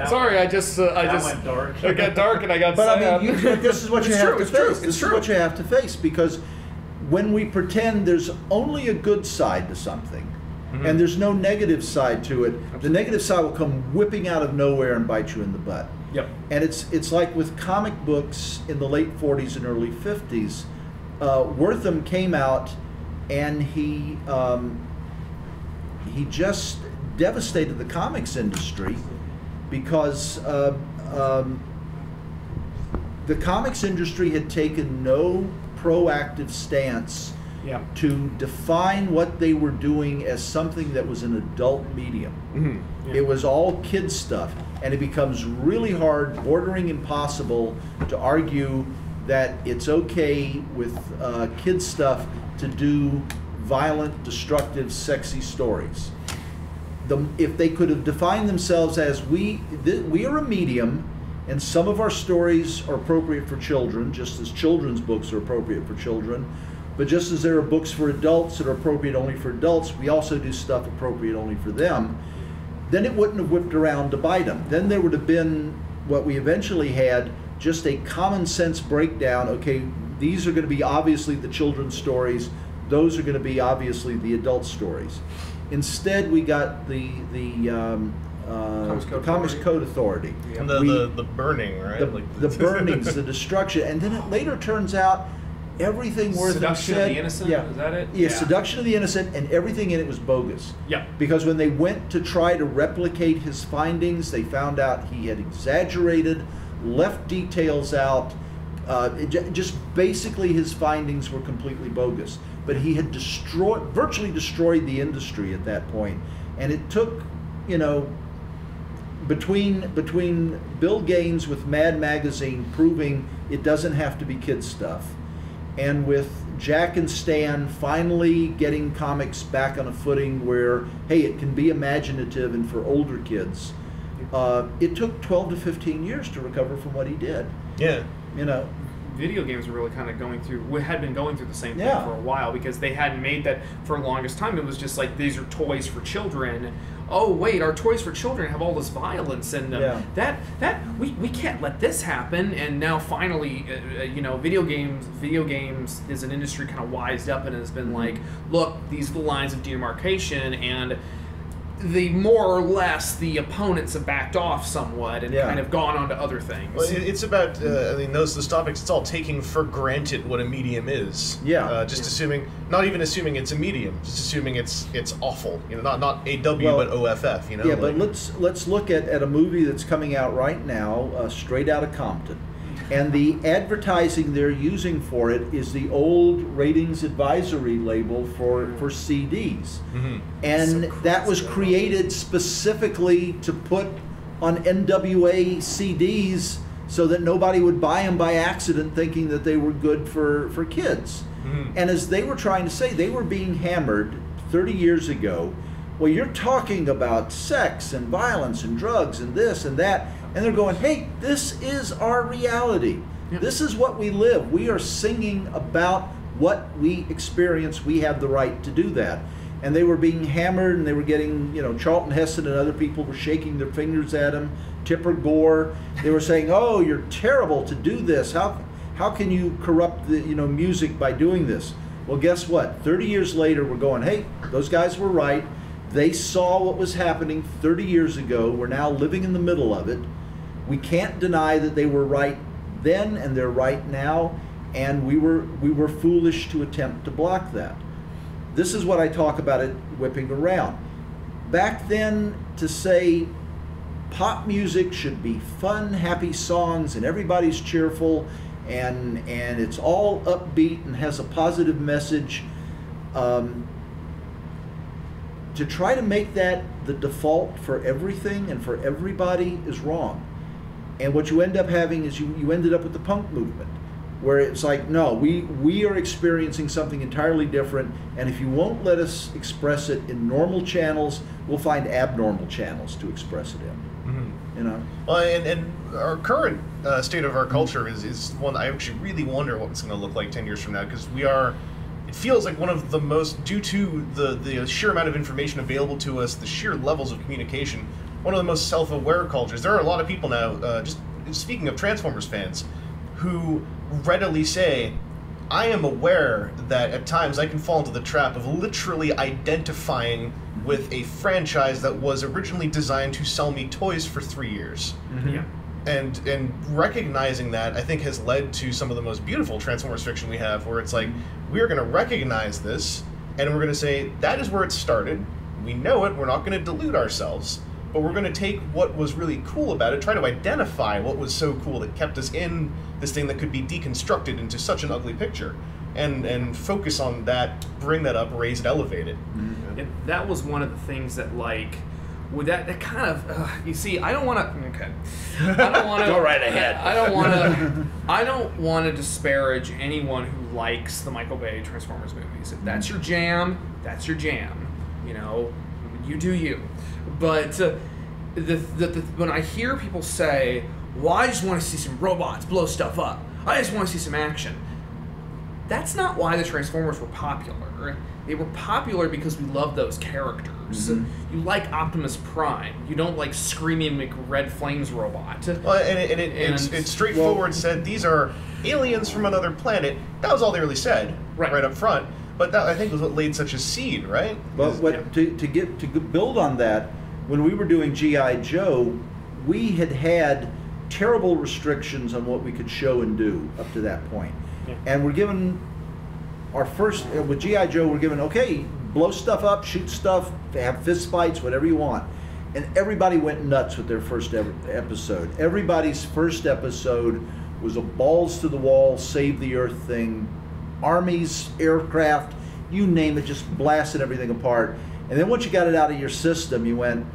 Speaker 2: sorry, I just
Speaker 4: went dark.
Speaker 2: It got dark and I got
Speaker 3: but
Speaker 2: sad.
Speaker 3: I mean, this is what you have to face. This is what you have to face, because when we pretend there's only a good side to something, and there's no negative side to it, the negative side will come whipping out of nowhere and bite you in the butt.
Speaker 2: Yep.
Speaker 3: And it's like with comic books in the late 40s and early 50s. Wortham came out and he just devastated the comics industry, because the comics industry had taken no proactive stance to define what they were doing as something that was an adult medium. It was all kids stuff, and it becomes really hard, bordering impossible, to argue that it's okay with kids stuff to do violent, destructive, sexy stories. If they could have defined themselves as we are a medium, and some of our stories are appropriate for children, just as children's books are appropriate for children, but just as there are books for adults that are appropriate only for adults, we also do stuff appropriate only for them, then it wouldn't have whipped around to bite them. Then there would have been what we eventually had, just a common sense breakdown. Okay, these are going to be obviously the children's stories, those are going to be obviously the adult stories. Instead, we got the Comics Code Authority.
Speaker 1: And the burning, right?
Speaker 3: The burnings, the destruction, and then it later turns out everything Wortham
Speaker 2: Seduction
Speaker 3: said,
Speaker 2: of the Innocent, is that it?
Speaker 3: Yeah, Seduction of the Innocent, and everything in it was bogus.
Speaker 2: Yeah.
Speaker 3: Because when they went to try to replicate his findings, they found out he had exaggerated, left details out. Just basically his findings were completely bogus. But he had virtually destroyed the industry at that point. And it took, between Bill Gaines with Mad Magazine proving it doesn't have to be kids stuff, and with Jack and Stan finally getting comics back on a footing where, hey, it can be imaginative and for older kids. It took 12 to 15 years to recover from what he did.
Speaker 1: Yeah.
Speaker 3: You know,
Speaker 2: video games were really kind of had been going through the same thing
Speaker 3: Yeah.
Speaker 2: for a while, because they hadn't made that for the longest time. It was just like, these are toys for children. Oh wait, our toys for children have all this violence in them.
Speaker 3: Yeah.
Speaker 2: We can't let this happen. And now finally, video games is an industry kind of wised up and has been like, look, these are the lines of demarcation, and the more or less the opponents have backed off somewhat and kind of gone on to other things.
Speaker 1: Well, it's about, those topics, it's all taking for granted what a medium is.
Speaker 3: Yeah.
Speaker 1: Assuming, not even assuming it's a medium, just assuming it's awful. Not AW, but OFF,
Speaker 3: Yeah, but let's look at a movie that's coming out right now, Straight Outta Compton. And the advertising they're using for it is the old ratings advisory label for CDs.
Speaker 1: Mm-hmm.
Speaker 3: And that was created specifically to put on NWA CDs so that nobody would buy them by accident thinking that they were good for kids.
Speaker 1: Mm-hmm.
Speaker 3: And as they were trying to say, they were being hammered 30 years ago. Well, you're talking about sex and violence and drugs and this and that. And they're going, hey, this is our reality.
Speaker 2: Yeah.
Speaker 3: This is what we live. We are singing about what we experience. We have the right to do that. And they were being hammered, and they were getting, Charlton Heston and other people were shaking their fingers at them. Tipper Gore, they were saying, oh, you're terrible to do this. How can you corrupt the music by doing this? Well, guess what? 30 years later, we're going, hey, those guys were right. They saw what was happening 30 years ago. We're now living in the middle of it. We can't deny that they were right then and they're right now, and we were foolish to attempt to block that. This is what I talk about it whipping around. Back then, to say pop music should be fun, happy songs, and everybody's cheerful, and it's all upbeat and has a positive message, to try to make that the default for everything and for everybody is wrong. And what you end up having is you ended up with the punk movement, where it's like, no, we are experiencing something entirely different, and if you won't let us express it in normal channels, we'll find abnormal channels to express it in. Mm-hmm.
Speaker 1: Well, and our current state of our culture is one I actually really wonder what it's going to look like 10 years from now, because it feels like one of the most, due to the sheer amount of information available to us, the sheer levels of communication, one of the most self-aware cultures. There are a lot of people now, just speaking of Transformers fans, who readily say, I am aware that at times I can fall into the trap of literally identifying with a franchise that was originally designed to sell me toys for 3 years.
Speaker 2: Mm-hmm. Yeah.
Speaker 1: And recognizing that, I think, has led to some of the most beautiful Transformers fiction we have, where it's like, we're going to recognize this, and we're going to say, that is where it started. We know it. We're not going to delude ourselves. But we're going to take what was really cool about it, try to identify what was so cool that kept us in this thing that could be deconstructed into such an ugly picture, and focus on that, bring that up, raise it, elevate it.
Speaker 2: Mm-hmm. And that was one of the things that, like, with that kind of, you see, I don't want to, okay. I don't want to.
Speaker 3: Go right ahead.
Speaker 2: I don't want to disparage anyone who likes the Michael Bay Transformers movies. If that's your jam, that's your jam. You do you. But when I hear people say, well, I just want to see some robots blow stuff up, I just want to see some action, that's not why the Transformers were popular. They were popular because we love those characters. Mm-hmm. You like Optimus Prime. You don't like Screaming McRed Flames robot.
Speaker 1: Well, it's straightforward said, these are aliens from another planet. That was all they really said, right up front. But that, I think, was what laid such a seed, right?
Speaker 3: But to build on that, when we were doing G.I. Joe, we had terrible restrictions on what we could show and do up to that point. Yeah. And we're given our first, with G.I. Joe, we're given, okay, blow stuff up, shoot stuff, have fist fights, whatever you want. And everybody went nuts with their first episode. Everybody's first episode was a balls to the wall, save the earth thing. Armies, aircraft, you name it, just blasted everything apart. And then once you got it out of your system, you went,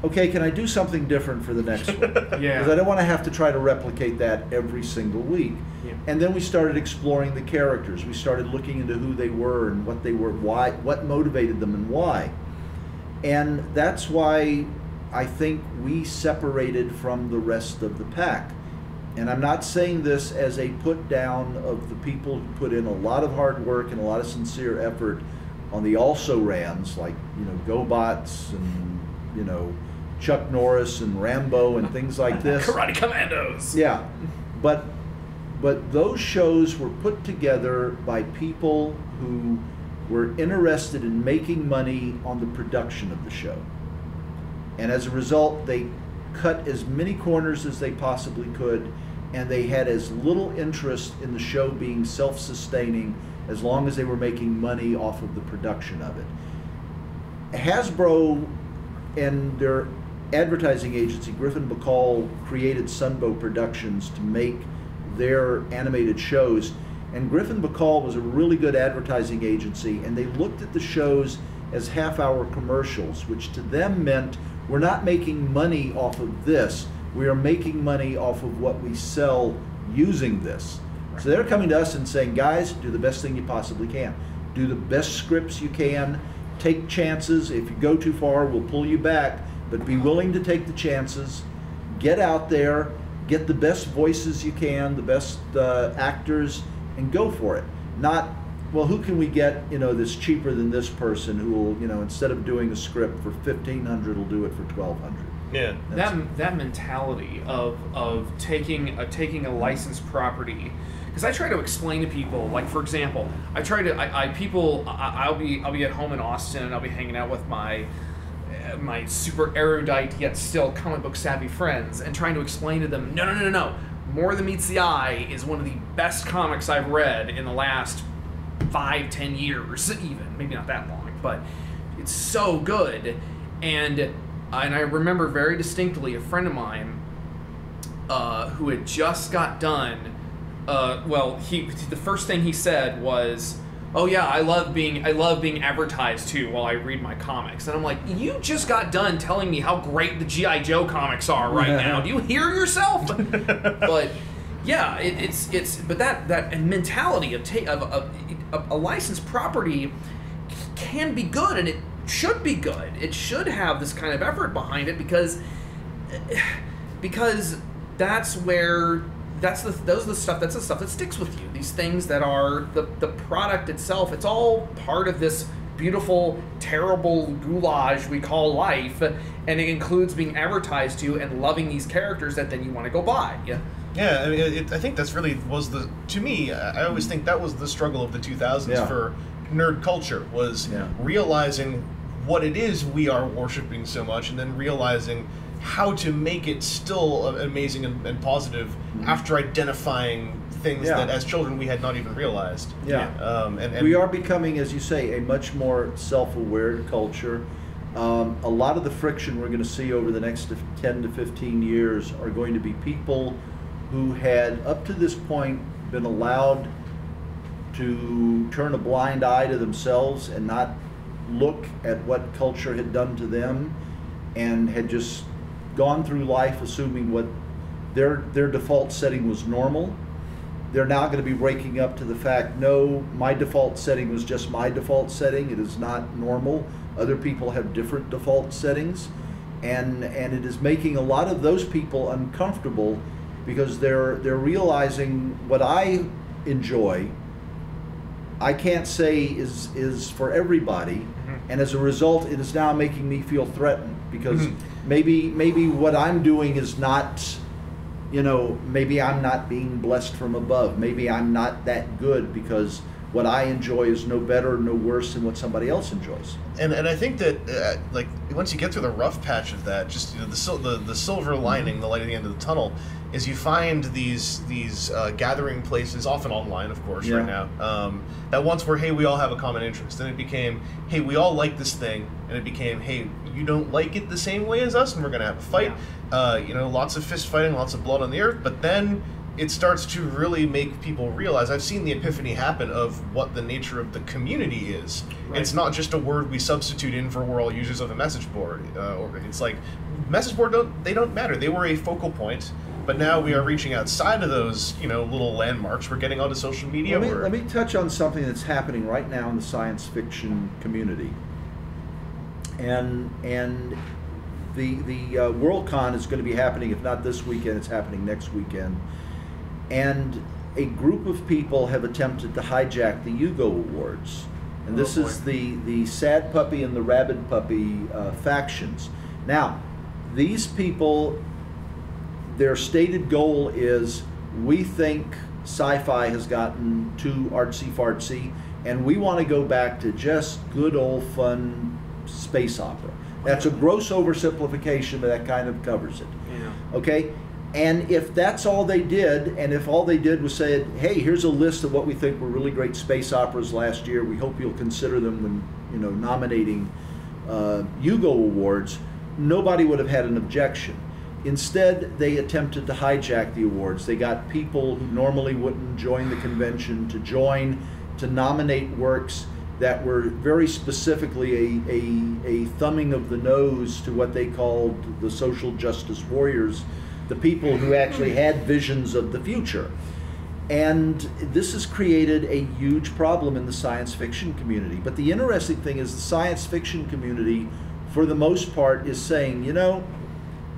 Speaker 3: okay, can I do something different for the next one?
Speaker 2: Yeah.
Speaker 3: Because I don't want to have to try to replicate that every single week.
Speaker 2: Yeah.
Speaker 3: And then we started exploring the characters. We started looking into who they were and what they were, why, what motivated them and why. And that's why I think we separated from the rest of the pack. And I'm not saying this as a put down of the people who put in a lot of hard work and a lot of sincere effort on the also-rans, like, you know, GoBots and, you know, Chuck Norris and Rambo and things like this.
Speaker 2: Karate Commandos.
Speaker 3: Yeah, but those shows were put together by people who were interested in making money on the production of the show. And as a result, they cut as many corners as they possibly could, and they had as little interest in the show being self-sustaining as long as they were making money off of the production of it. Hasbro and their advertising agency, Griffin Bacall, created Sunbow Productions to make their animated shows. And Griffin Bacall was a really good advertising agency, and they looked at the shows as half-hour commercials, which to them meant we're not making money off of this, we are making money off of what we sell using this. So they're coming to us and saying, guys, do the best thing you possibly can. Do the best scripts you can, take chances. If you go too far, we'll pull you back, but be willing to take the chances. Get out there, get the best voices you can, the best actors, and go for it. Not, well, who can we get, you know, that's cheaper than this person who will, you know, instead of doing a script for $1,500, will do it for $1,200.
Speaker 1: Yeah.
Speaker 2: That mentality of taking a licensed property, because I try to explain to people, like, for example, I'll be at home in Austin and I'll be hanging out with my super erudite yet still comic book savvy friends and trying to explain to them, no. More Than Meets the Eye is one of the best comics I've read in the last 5-10 years, even maybe not that long, but it's so good. And I remember very distinctly a friend of mine who had just got done. The first thing he said was, "Oh yeah, I love being advertised to while I read my comics." And I'm like, "You just got done telling me how great the G.I. Joe comics are right now. Do you hear yourself?" But yeah, but that mentality of a licensed property can be good, and it should be good. It should have this kind of effort behind it because that's the stuff that sticks with you. These things that are the product itself. It's all part of this beautiful, terrible goulash we call life, and it includes being advertised to and loving these characters that then you want to go buy. Yeah.
Speaker 1: Yeah, I mean, I think that's really to me, I always think that was the struggle of the 2000s for nerd culture, was realizing what it is we are worshiping so much, and then realizing how to make it still amazing and positive after identifying things that as children we had not even realized. And
Speaker 3: we are becoming, as you say, a much more self-aware culture. A lot of the friction we're going to see over the next 10 to 15 years are going to be people who had up to this point been allowed to turn a blind eye to themselves and not look at what culture had done to them, and had just gone through life assuming what their default setting was normal. They're now going to be waking up to the fact, no, my default setting was just my default setting. It is not normal. Other people have different default settings, and it is making a lot of those people uncomfortable, because they're realizing what I enjoy, I can't say is for everybody, and as a result, it is now making me feel threatened, because maybe what I'm doing is not, maybe I'm not being blessed from above. Maybe I'm not that good, because what I enjoy is no better, no worse than what somebody else enjoys.
Speaker 1: And I think that like once you get through the rough patch of that, just the silver lining, the light at the end of the tunnel, is you find these gathering places, often online, of course, right now. That once were, hey, we all have a common interest. Then it became, hey, we all like this thing, and it became, hey, you don't like it the same way as us, and we're gonna have a fight. Lots of fist fighting, lots of blood on the earth. But then it starts to really make people realize. I've seen the epiphany happen of what the nature of the community is.
Speaker 2: Right.
Speaker 1: It's not just a word we substitute in for we're all users of a message board. Or it's like message board don't matter. They were a focal point, but now we are reaching outside of those little landmarks. We're getting onto social media.
Speaker 3: Let me touch on something that's happening right now in the science fiction community, and the Worldcon is going to be happening, if not this weekend, it's happening next weekend. And a group of people have attempted to hijack the Hugo Awards. And this is the Sad Puppy and the Rabid Puppy factions. Now, these people, their stated goal is, we think sci-fi has gotten too artsy-fartsy, and we want to go back to just good old fun space opera. That's a gross oversimplification, but that kind of covers it.
Speaker 2: Yeah.
Speaker 3: Okay? And if that's all they did, and if all they did was say, hey, here's a list of what we think were really great space operas last year, we hope you'll consider them when nominating Hugo Awards, nobody would have had an objection. Instead, they attempted to hijack the awards. They got people who normally wouldn't join the convention to nominate works that were very specifically a thumbing of the nose to what they called the social justice warriors, the people who actually had visions of the future. And this has created a huge problem in the science fiction community. But the interesting thing is the science fiction community, for the most part, is saying,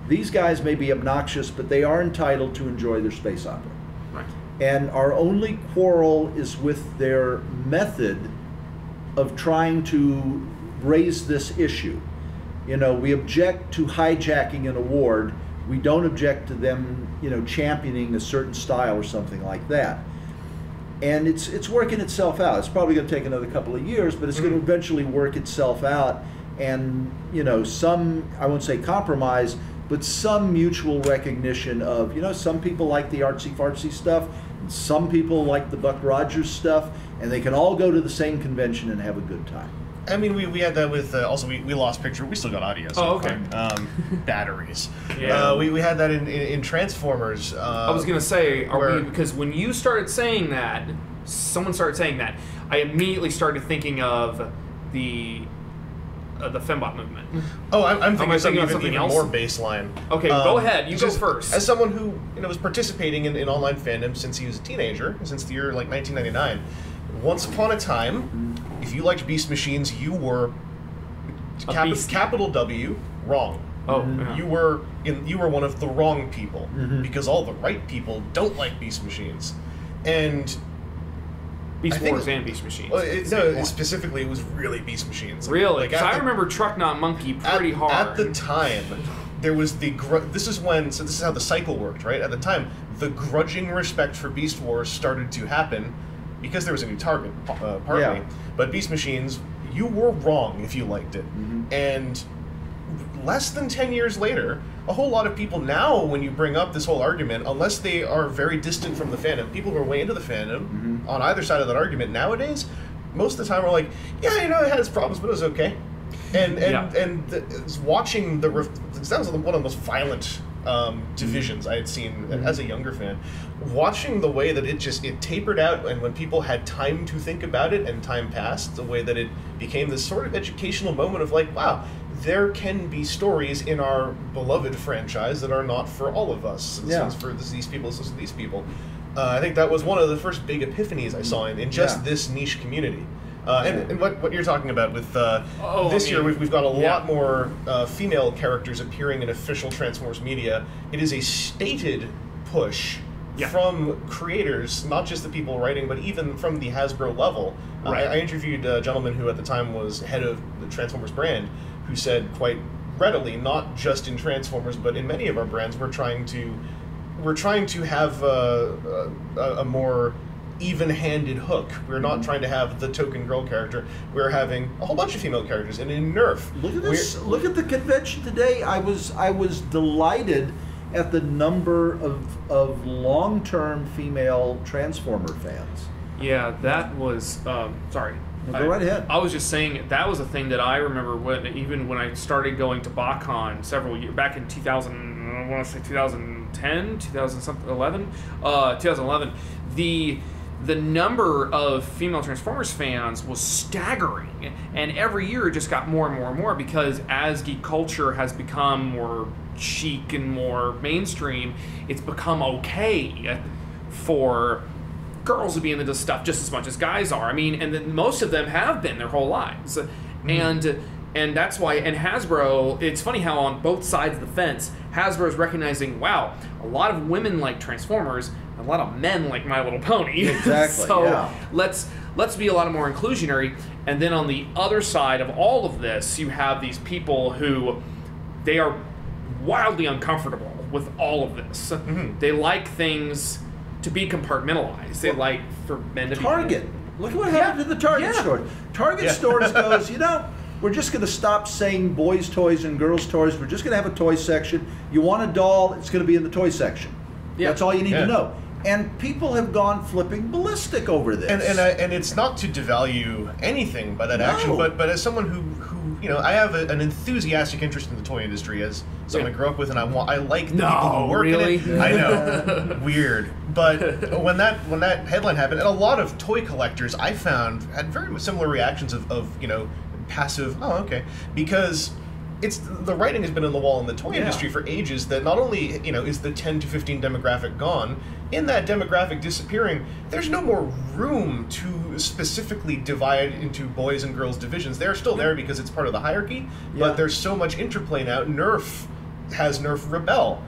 Speaker 3: these guys may be obnoxious, but they are entitled to enjoy their space opera.
Speaker 2: Right.
Speaker 3: And our only quarrel is with their method of trying to raise this issue. We object to hijacking an award. We don't object to them, championing a certain style or something like that. And it's working itself out. It's probably going to take another couple of years, but it's going to eventually work itself out. And, some, I won't say compromise, but some mutual recognition of, some people like the artsy-fartsy stuff, and some people like the Buck Rogers stuff, and they can all go to the same convention and have a good time.
Speaker 1: I mean, we had that with, also we lost picture, we still got audio. So
Speaker 2: oh, okay.
Speaker 1: Batteries.
Speaker 2: Yeah.
Speaker 1: We had that in Transformers.
Speaker 2: I was going to say, because when you started saying that, someone started saying that, I immediately started thinking of the Fembot movement.
Speaker 1: Oh, I'm thinking
Speaker 2: of
Speaker 1: something even
Speaker 2: else?
Speaker 1: more baseline.
Speaker 2: Okay, go ahead. You go first.
Speaker 1: As someone who was participating in online fandom since he was a teenager, since the year 1999, once upon a time, if you liked Beast Machines, you were capital W wrong.
Speaker 2: Oh, yeah.
Speaker 1: You were one of the wrong people, because all the right people don't like Beast Machines, and
Speaker 2: Beast Wars and Beast Machines.
Speaker 1: Well, specifically, it was really Beast Machines.
Speaker 2: Really? Because I remember Truck Not Monkey pretty hard.
Speaker 1: At the time, there was this is how the cycle worked, right? At the time, the grudging respect for Beast Wars started to happen because there was a new target, partly. But Beast Machines, you were wrong if you liked it. And less than 10 years later, a whole lot of people now, when you bring up this whole argument, unless they are very distant from the fandom, people who are way into the fandom, on either side of that argument nowadays, most of the time are like, yeah, it had its problems, but it was okay. Watching that was one of the most violent divisions I had seen as a younger fan. Watching the way that it tapered out, and when people had time to think about it and time passed, the way that it became this sort of educational moment of like, wow, there can be stories in our beloved franchise that are not for all of us. It's for these people, it's for these people. I think that was one of the first big epiphanies I saw in just this niche community. And what you're talking about with this year, we've got a lot more female characters appearing in official Transformers media. It is a stated push from creators, not just the people writing, but even from the Hasbro level. I interviewed a gentleman who at the time was head of the Transformers brand, who said quite readily, not just in Transformers, but in many of our brands, we're trying to have a more even-handed hook. We're not trying to have the token girl character. We're having a whole bunch of female characters. And in Nerf,
Speaker 3: look at this. Look at the convention today. I was delighted at the number of long-term female Transformer fans.
Speaker 2: Yeah, that was sorry.
Speaker 3: No, go right ahead.
Speaker 2: I was just saying that was a thing that I remember even when I started going to BotCon several years back in 2000. I want to say 2000. 2010, 2011, 2011, the number of female Transformers fans was staggering, and every year it just got more and more and more, because as geek culture has become more chic and more mainstream, it's become okay for girls to be into this stuff just as much as guys are. I mean, and then most of them have been their whole lives. And that's why, and Hasbro, it's funny how on both sides of the fence, Hasbro's recognizing, wow, a lot of women like Transformers, a lot of men like My Little Pony.
Speaker 3: Exactly.
Speaker 2: So
Speaker 3: yeah.
Speaker 2: let's be a lot more inclusionary. And then on the other side of all of this, you have these people who, they are wildly uncomfortable with all of this.
Speaker 1: Mm-hmm.
Speaker 2: They like things to be compartmentalized. They like for men to
Speaker 3: Target. Look at what happened to the Target store. Target stores goes, we're just going to stop saying boys' toys and girls' toys. We're just going to have a toy section. You want a doll, it's going to be in the toy section. Yeah. That's all you need to know. And people have gone flipping ballistic over this.
Speaker 1: And it's not to devalue anything by that action, but as someone who I have an enthusiastic interest in the toy industry as someone I grew up with, and I like the people who work in it. I know, weird. But when that headline happened, and a lot of toy collectors I found had very similar reactions of passive, oh, okay, because it's the writing has been on the wall in the toy industry for ages that not only is the 10 to 15 demographic gone, in that demographic disappearing, there's no more room to specifically divide into boys and girls divisions. They're still there because it's part of the hierarchy, but there's so much interplay now. Nerf has Nerf Rebel.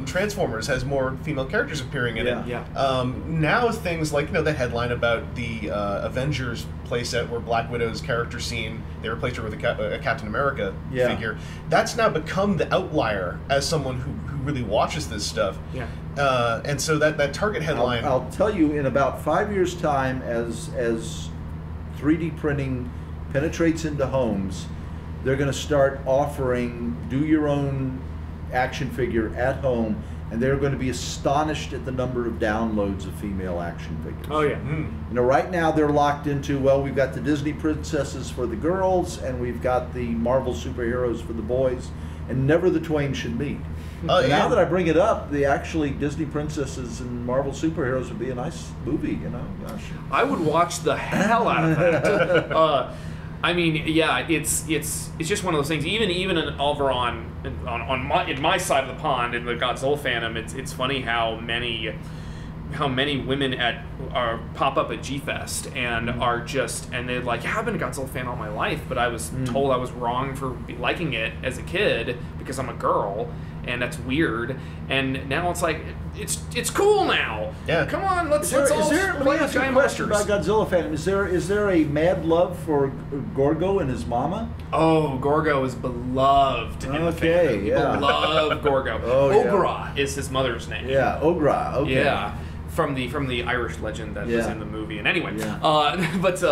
Speaker 1: Transformers has more female characters appearing in it. Now things like that headline about the Avengers playset where Black Widow's character scene, they replaced her with a Captain America figure. That's now become the outlier as someone who really watches this stuff. And so that Target headline.
Speaker 3: I'll tell you, in about 5 years' time, as 3D printing penetrates into homes, they're going to start offering do your own action figure at home, and they're going to be astonished at the number of downloads of female action figures.
Speaker 2: Oh yeah.
Speaker 3: Right now they're locked into, well, we've got the Disney princesses for the girls, and we've got the Marvel superheroes for the boys, and never the twain should meet. Now that I bring it up, the actually Disney princesses and Marvel superheroes would be a nice movie, Gosh.
Speaker 2: I would watch the hell out of that. I mean, it's just one of those things. Even over in my side of the pond in the Godzilla fandom, it's funny how many women pop up at G-Fest and are just, and they're like, I've been a Godzilla fan all my life, but I was told I was wrong for liking it as a kid because I'm a girl, and that's weird. And now it's like, it's cool now. Yeah. Come on, let's all play with giant monsters.
Speaker 3: About Godzilla fandom. Is there a mad love for Gorgo and his mama?
Speaker 2: Oh, Gorgo is beloved in the fandom. People love Gorgo. Ogra is his mother's name.
Speaker 3: Yeah, Ogra. Okay.
Speaker 2: Yeah. From the Irish legend that was in the movie. And anyway, that's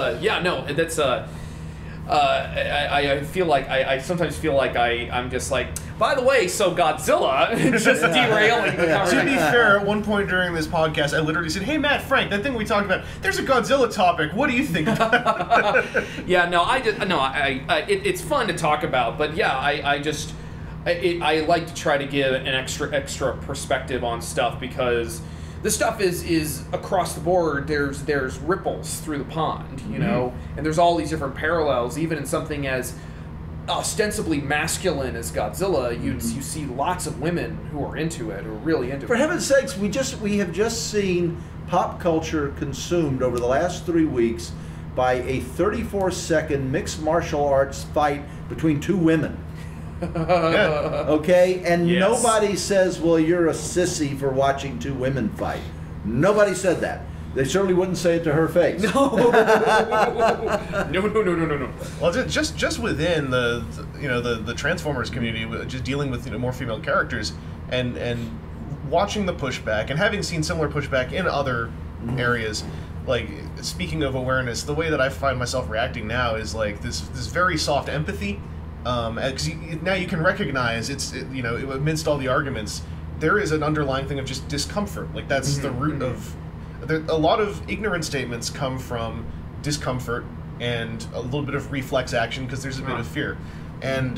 Speaker 2: I feel like I sometimes feel like I'm just like, by the way, so Godzilla, just derailing the conversation.
Speaker 1: To be fair, at one point during this podcast, I literally said, "Hey, Matt Frank, that thing we talked about, there's a Godzilla topic. What do you think about it?"
Speaker 2: It's fun to talk about, but I like to try to give an extra perspective on stuff, because the stuff is across the board. There's ripples through the pond, and there's all these different parallels. Even in something as ostensibly masculine as Godzilla, you see lots of women who are into it, who are really into it.
Speaker 3: For heaven's sakes, we have just seen pop culture consumed over the last 3 weeks by a 34-second mixed martial arts fight between two women. Okay, and nobody says, well, you're a sissy for watching two women fight. Nobody said that. They certainly wouldn't say it to her face.
Speaker 2: No. No.
Speaker 1: Well, just within the Transformers community, just dealing with more female characters and watching the pushback, and having seen similar pushback in other areas. Like, speaking of awareness, the way that I find myself reacting now is like this very soft empathy. Because now you can recognize amidst all the arguments, there is an underlying thing of just discomfort. Like, that's the root of. A lot of ignorant statements come from discomfort and a little bit of reflex action because there's a bit of fear. And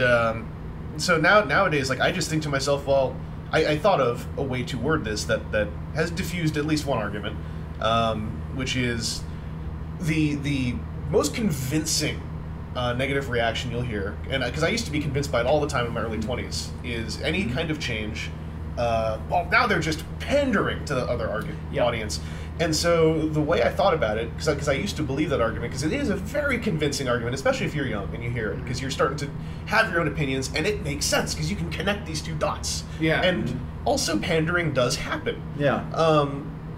Speaker 1: so nowadays, like, I just think to myself, well, I thought of a way to word this that has diffused at least one argument, which is the most convincing negative reaction you'll hear, and because I used to be convinced by it all the time in my early 20s, is any kind of change. Well, now they're just pandering to the other audience. And so the way I thought about it, because I used to believe that argument, because it is a very convincing argument, especially if you're young and you hear it, because you're starting to have your own opinions, and it makes sense because you can connect these two dots.
Speaker 2: Yeah.
Speaker 1: And also pandering does happen.
Speaker 3: Yeah.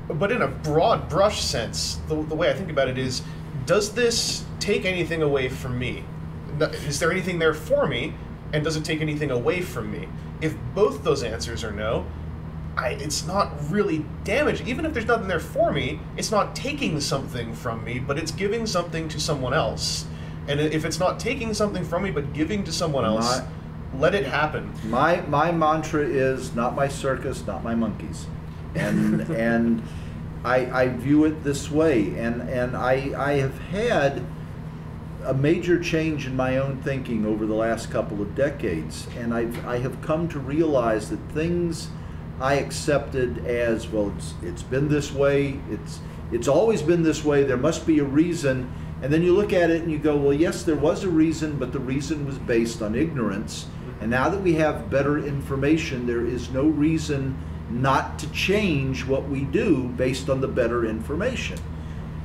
Speaker 1: But in a broad brush sense, the way I think about it is, does this take anything away from me? Is there anything there for me, and does it take anything away from me? If both those answers are no, it's not really damaging. Even if there's nothing there for me, it's not taking something from me, but it's giving something to someone else. And if it's not taking something from me, but giving to someone else, let it happen.
Speaker 3: My mantra is not my circus, not my monkeys. And I view it this way. And I have had a major change in my own thinking over the last couple of decades. And I have come to realize that things I accepted as, well, it's been this way, it's always been this way, there must be a reason, and then you look at it and you go, well, yes, there was a reason, but the reason was based on ignorance, and now that we have better information, there is no reason not to change what we do based on the better information.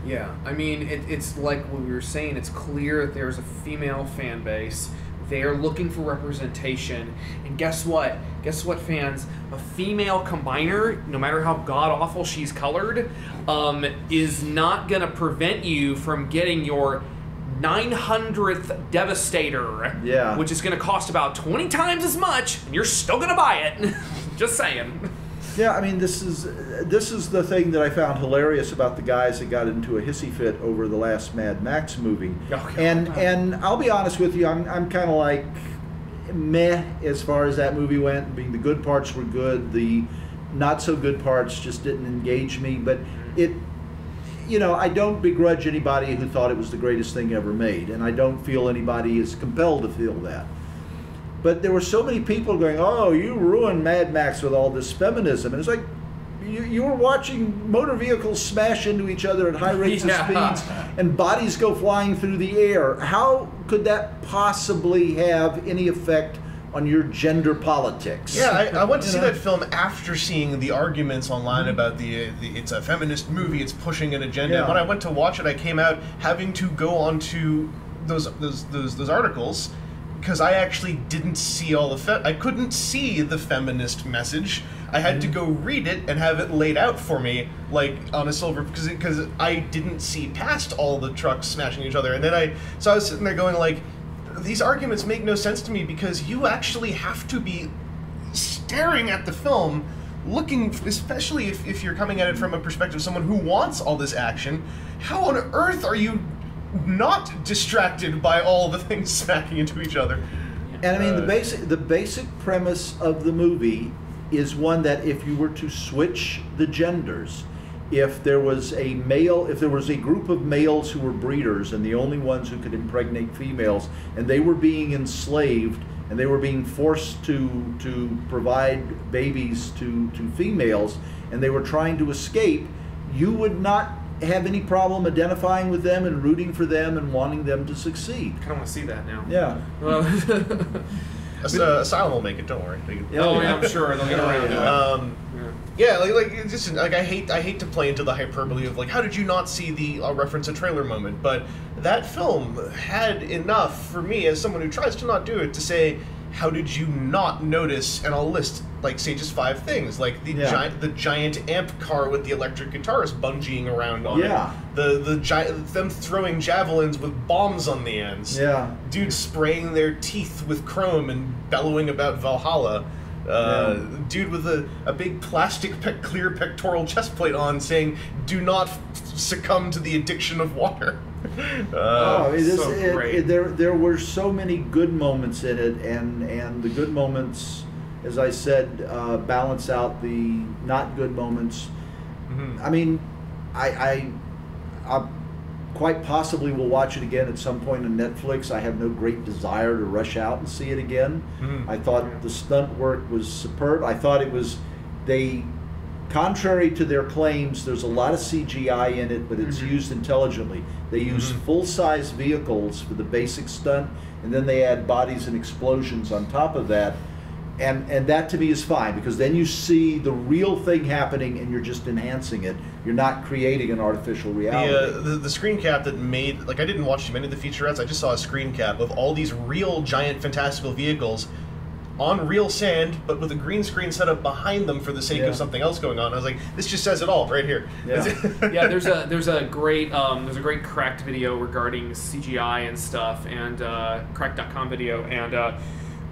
Speaker 2: Yeah, I mean, it's like what we were saying, it's clear that there's a female fan base. They are looking for representation. And guess what? Guess what, fans? A female combiner, no matter how god-awful she's colored, is not going to prevent you from getting your 900th Devastator, which is going to cost about 20 times as much, and you're still going to buy it. Just saying.
Speaker 3: Yeah, I mean, this is the thing that I found hilarious about the guys that got into a hissy fit over the last Mad Max movie. And I'll be honest with you, I'm kind of like meh as far as that movie went. I mean, the good parts were good, the not so good parts just didn't engage me. But I don't begrudge anybody who thought it was the greatest thing ever made, and I don't feel anybody is compelled to feel that. But there were so many people going, oh, you ruined Mad Max with all this feminism. And it's like, you were watching motor vehicles smash into each other at high rates of speeds and bodies go flying through the air. How could that possibly have any effect on your gender politics?
Speaker 1: Yeah, I went to see that film after seeing the arguments online about it's a feminist movie, it's pushing an agenda.
Speaker 3: Yeah.
Speaker 1: And when I went to watch it, I came out having to go onto those articles, because I actually didn't see I couldn't see the feminist message. I had to go read it and have it laid out for me, like on a silver, because I didn't see past all the trucks smashing each other. And then I was sitting there going, like, these arguments make no sense to me, because you actually have to be staring at the film, looking, especially if you're coming at it from a perspective of someone who wants all this action. How on earth are you not distracted by all the things smacking into each other?
Speaker 3: And I mean, the basic premise of the movie is one that if you were to switch the genders, if there was a group of males who were breeders and the only ones who could impregnate females, and they were being enslaved and they were being forced to provide babies to females, and they were trying to escape, you would not have any problem identifying with them and rooting for them and wanting them to succeed.
Speaker 2: I kind of want to see that now.
Speaker 3: Yeah.
Speaker 1: Asylum will make it. Don't worry.
Speaker 2: I'm sure they'll get around to it.
Speaker 1: Yeah, I hate to play into the hyperbole of, like, how did you not see the reference a trailer moment? But that film had enough for me, as someone who tries to not do it, to say, how did you not notice? And I'll list, like, say just 5 things, like the giant amp car with the electric guitarist bungeeing around on it, them throwing javelins with bombs on the ends, dudes spraying their teeth with chrome and bellowing about Valhalla. Dude with a big plastic clear pectoral chest plate on saying, do not succumb to the addiction of water.
Speaker 3: There were so many good moments in it, and the good moments, as I said, balance out the not good moments. Mm-hmm. I mean, quite possibly will watch it again at some point on Netflix. I have no great desire to rush out and see it again. I thought the stunt work was superb. I thought it was, contrary to their claims, there's a lot of CGI in it, but it's used intelligently. They use full-size vehicles for the basic stunt, and then they add bodies and explosions on top of that. And that to me is fine, because then you see the real thing happening and you're just enhancing it. You're not creating an artificial reality.
Speaker 1: The screen cap that made, like, I didn't watch many of the featurettes, I just saw a screen cap of all these real giant fantastical vehicles on real sand, but with a green screen set up behind them for the sake of something else going on. I was like, this just says it all right here.
Speaker 2: Yeah, there's a great Cracked video regarding CGI and stuff, and Cracked.com video, and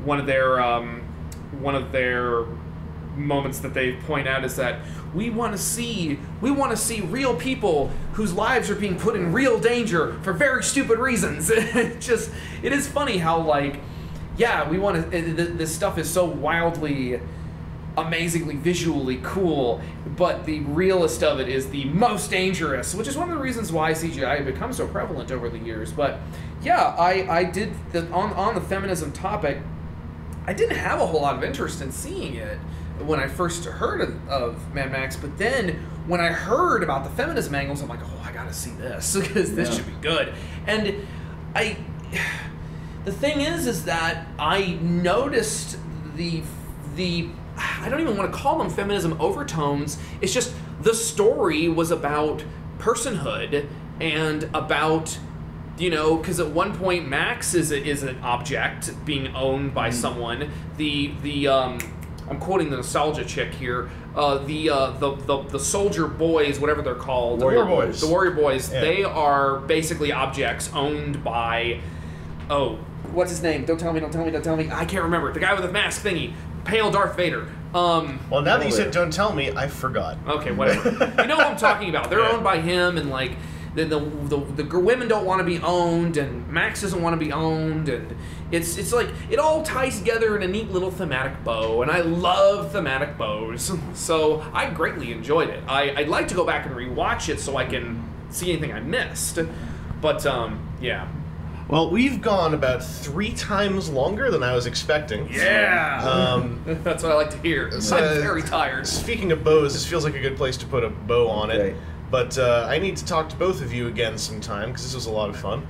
Speaker 2: one of their moments that they point out is that we want to see real people whose lives are being put in real danger for very stupid reasons. It is funny how, like, yeah, we want to. This stuff is so wildly, amazingly visually cool, but the realest of it is the most dangerous, which is one of the reasons why CGI had become so prevalent over the years. But yeah, I did on the feminism topic. I didn't have a whole lot of interest in seeing it when I first heard of Mad Max, but then when I heard about the feminism angles, I'm like, oh, I gotta see this, because this should be good. And the thing is that I noticed the I don't even want to call them feminism overtones. It's just the story was about personhood and about, you know, because at one point Max is an object being owned by someone. I'm quoting the nostalgia chick here. The soldier boys, whatever they're called,
Speaker 1: Warrior Boys.
Speaker 2: The Warrior Boys.
Speaker 1: Yeah.
Speaker 2: They are basically objects owned by, what's his name? Don't tell me. I can't remember. The guy with the mask thingy, pale Darth Vader.
Speaker 1: Well, now that you said "don't tell me," I forgot.
Speaker 2: Okay, whatever. You know what I'm talking about. They're owned by him, and like. The women don't want to be owned, and Max doesn't want to be owned, and it's like it all ties together in a neat little thematic bow, and I love thematic bows, so I greatly enjoyed it. I'd like to go back and rewatch it so I can see anything I missed, but yeah.
Speaker 1: Well, we've gone about 3 times longer than I was expecting.
Speaker 2: Yeah! That's what I like to hear. I'm very tired.
Speaker 1: Speaking of bows, this feels like a good place to put a bow on it. But I need to talk to both of you again sometime, because this was a lot of fun.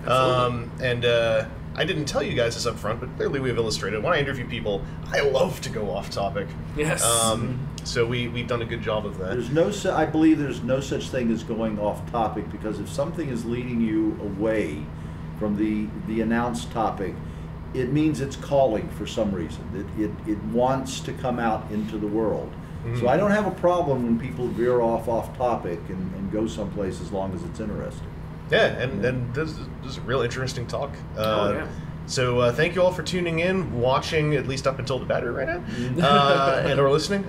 Speaker 1: And I didn't tell you guys this up front, but clearly we've illustrated. When I interview people, I love to go off topic.
Speaker 2: Yes.
Speaker 1: So we've done a good job of that.
Speaker 3: I believe there's no such thing as going off topic, because if something is leading you away from the announced topic, it means it's calling for some reason. It wants to come out into the world. So I don't have a problem when people veer off topic and go someplace as long as it's interesting.
Speaker 1: Yeah, and this is a real interesting talk.
Speaker 2: Yeah.
Speaker 1: So thank you all for tuning in, watching, at least up until the battery ran out, and or listening.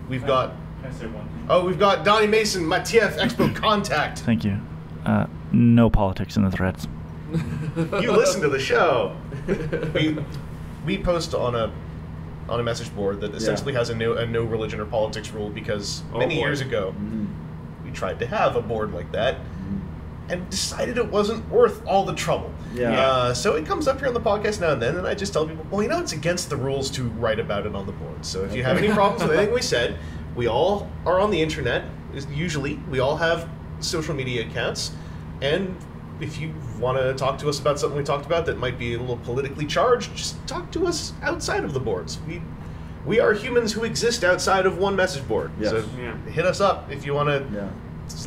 Speaker 1: We've got...
Speaker 4: Can I say one thing?
Speaker 1: Oh, we've got Donnie Mason, my TF Expo contact.
Speaker 4: Thank you. No politics in the threads.
Speaker 1: You listen to the show. We post on a message board that essentially has a no religion or politics rule, because many years ago we tried to have a board like that and decided it wasn't worth all the trouble. So it comes up here on the podcast now and then, and I just tell people, well, you know, it's against the rules to write about it on the board. So if you have any problems with anything we said, we all are on the internet. Usually we all have social media accounts, and if you want to talk to us about something we talked about that might be a little politically charged, just talk to us outside of the boards. We are humans who exist outside of one message board.
Speaker 3: Yes.
Speaker 1: So hit us up if you want to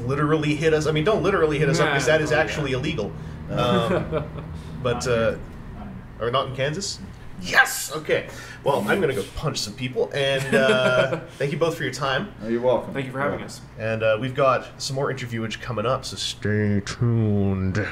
Speaker 1: literally hit us. I mean, don't literally hit us up, because that is actually illegal. But, are not in Kansas? Yes! Okay. Well, I'm going to go punch some people, and thank you both for your time.
Speaker 3: Oh, you're welcome.
Speaker 2: Thank you for having us.
Speaker 1: And we've got some more interviewage coming up, so stay tuned.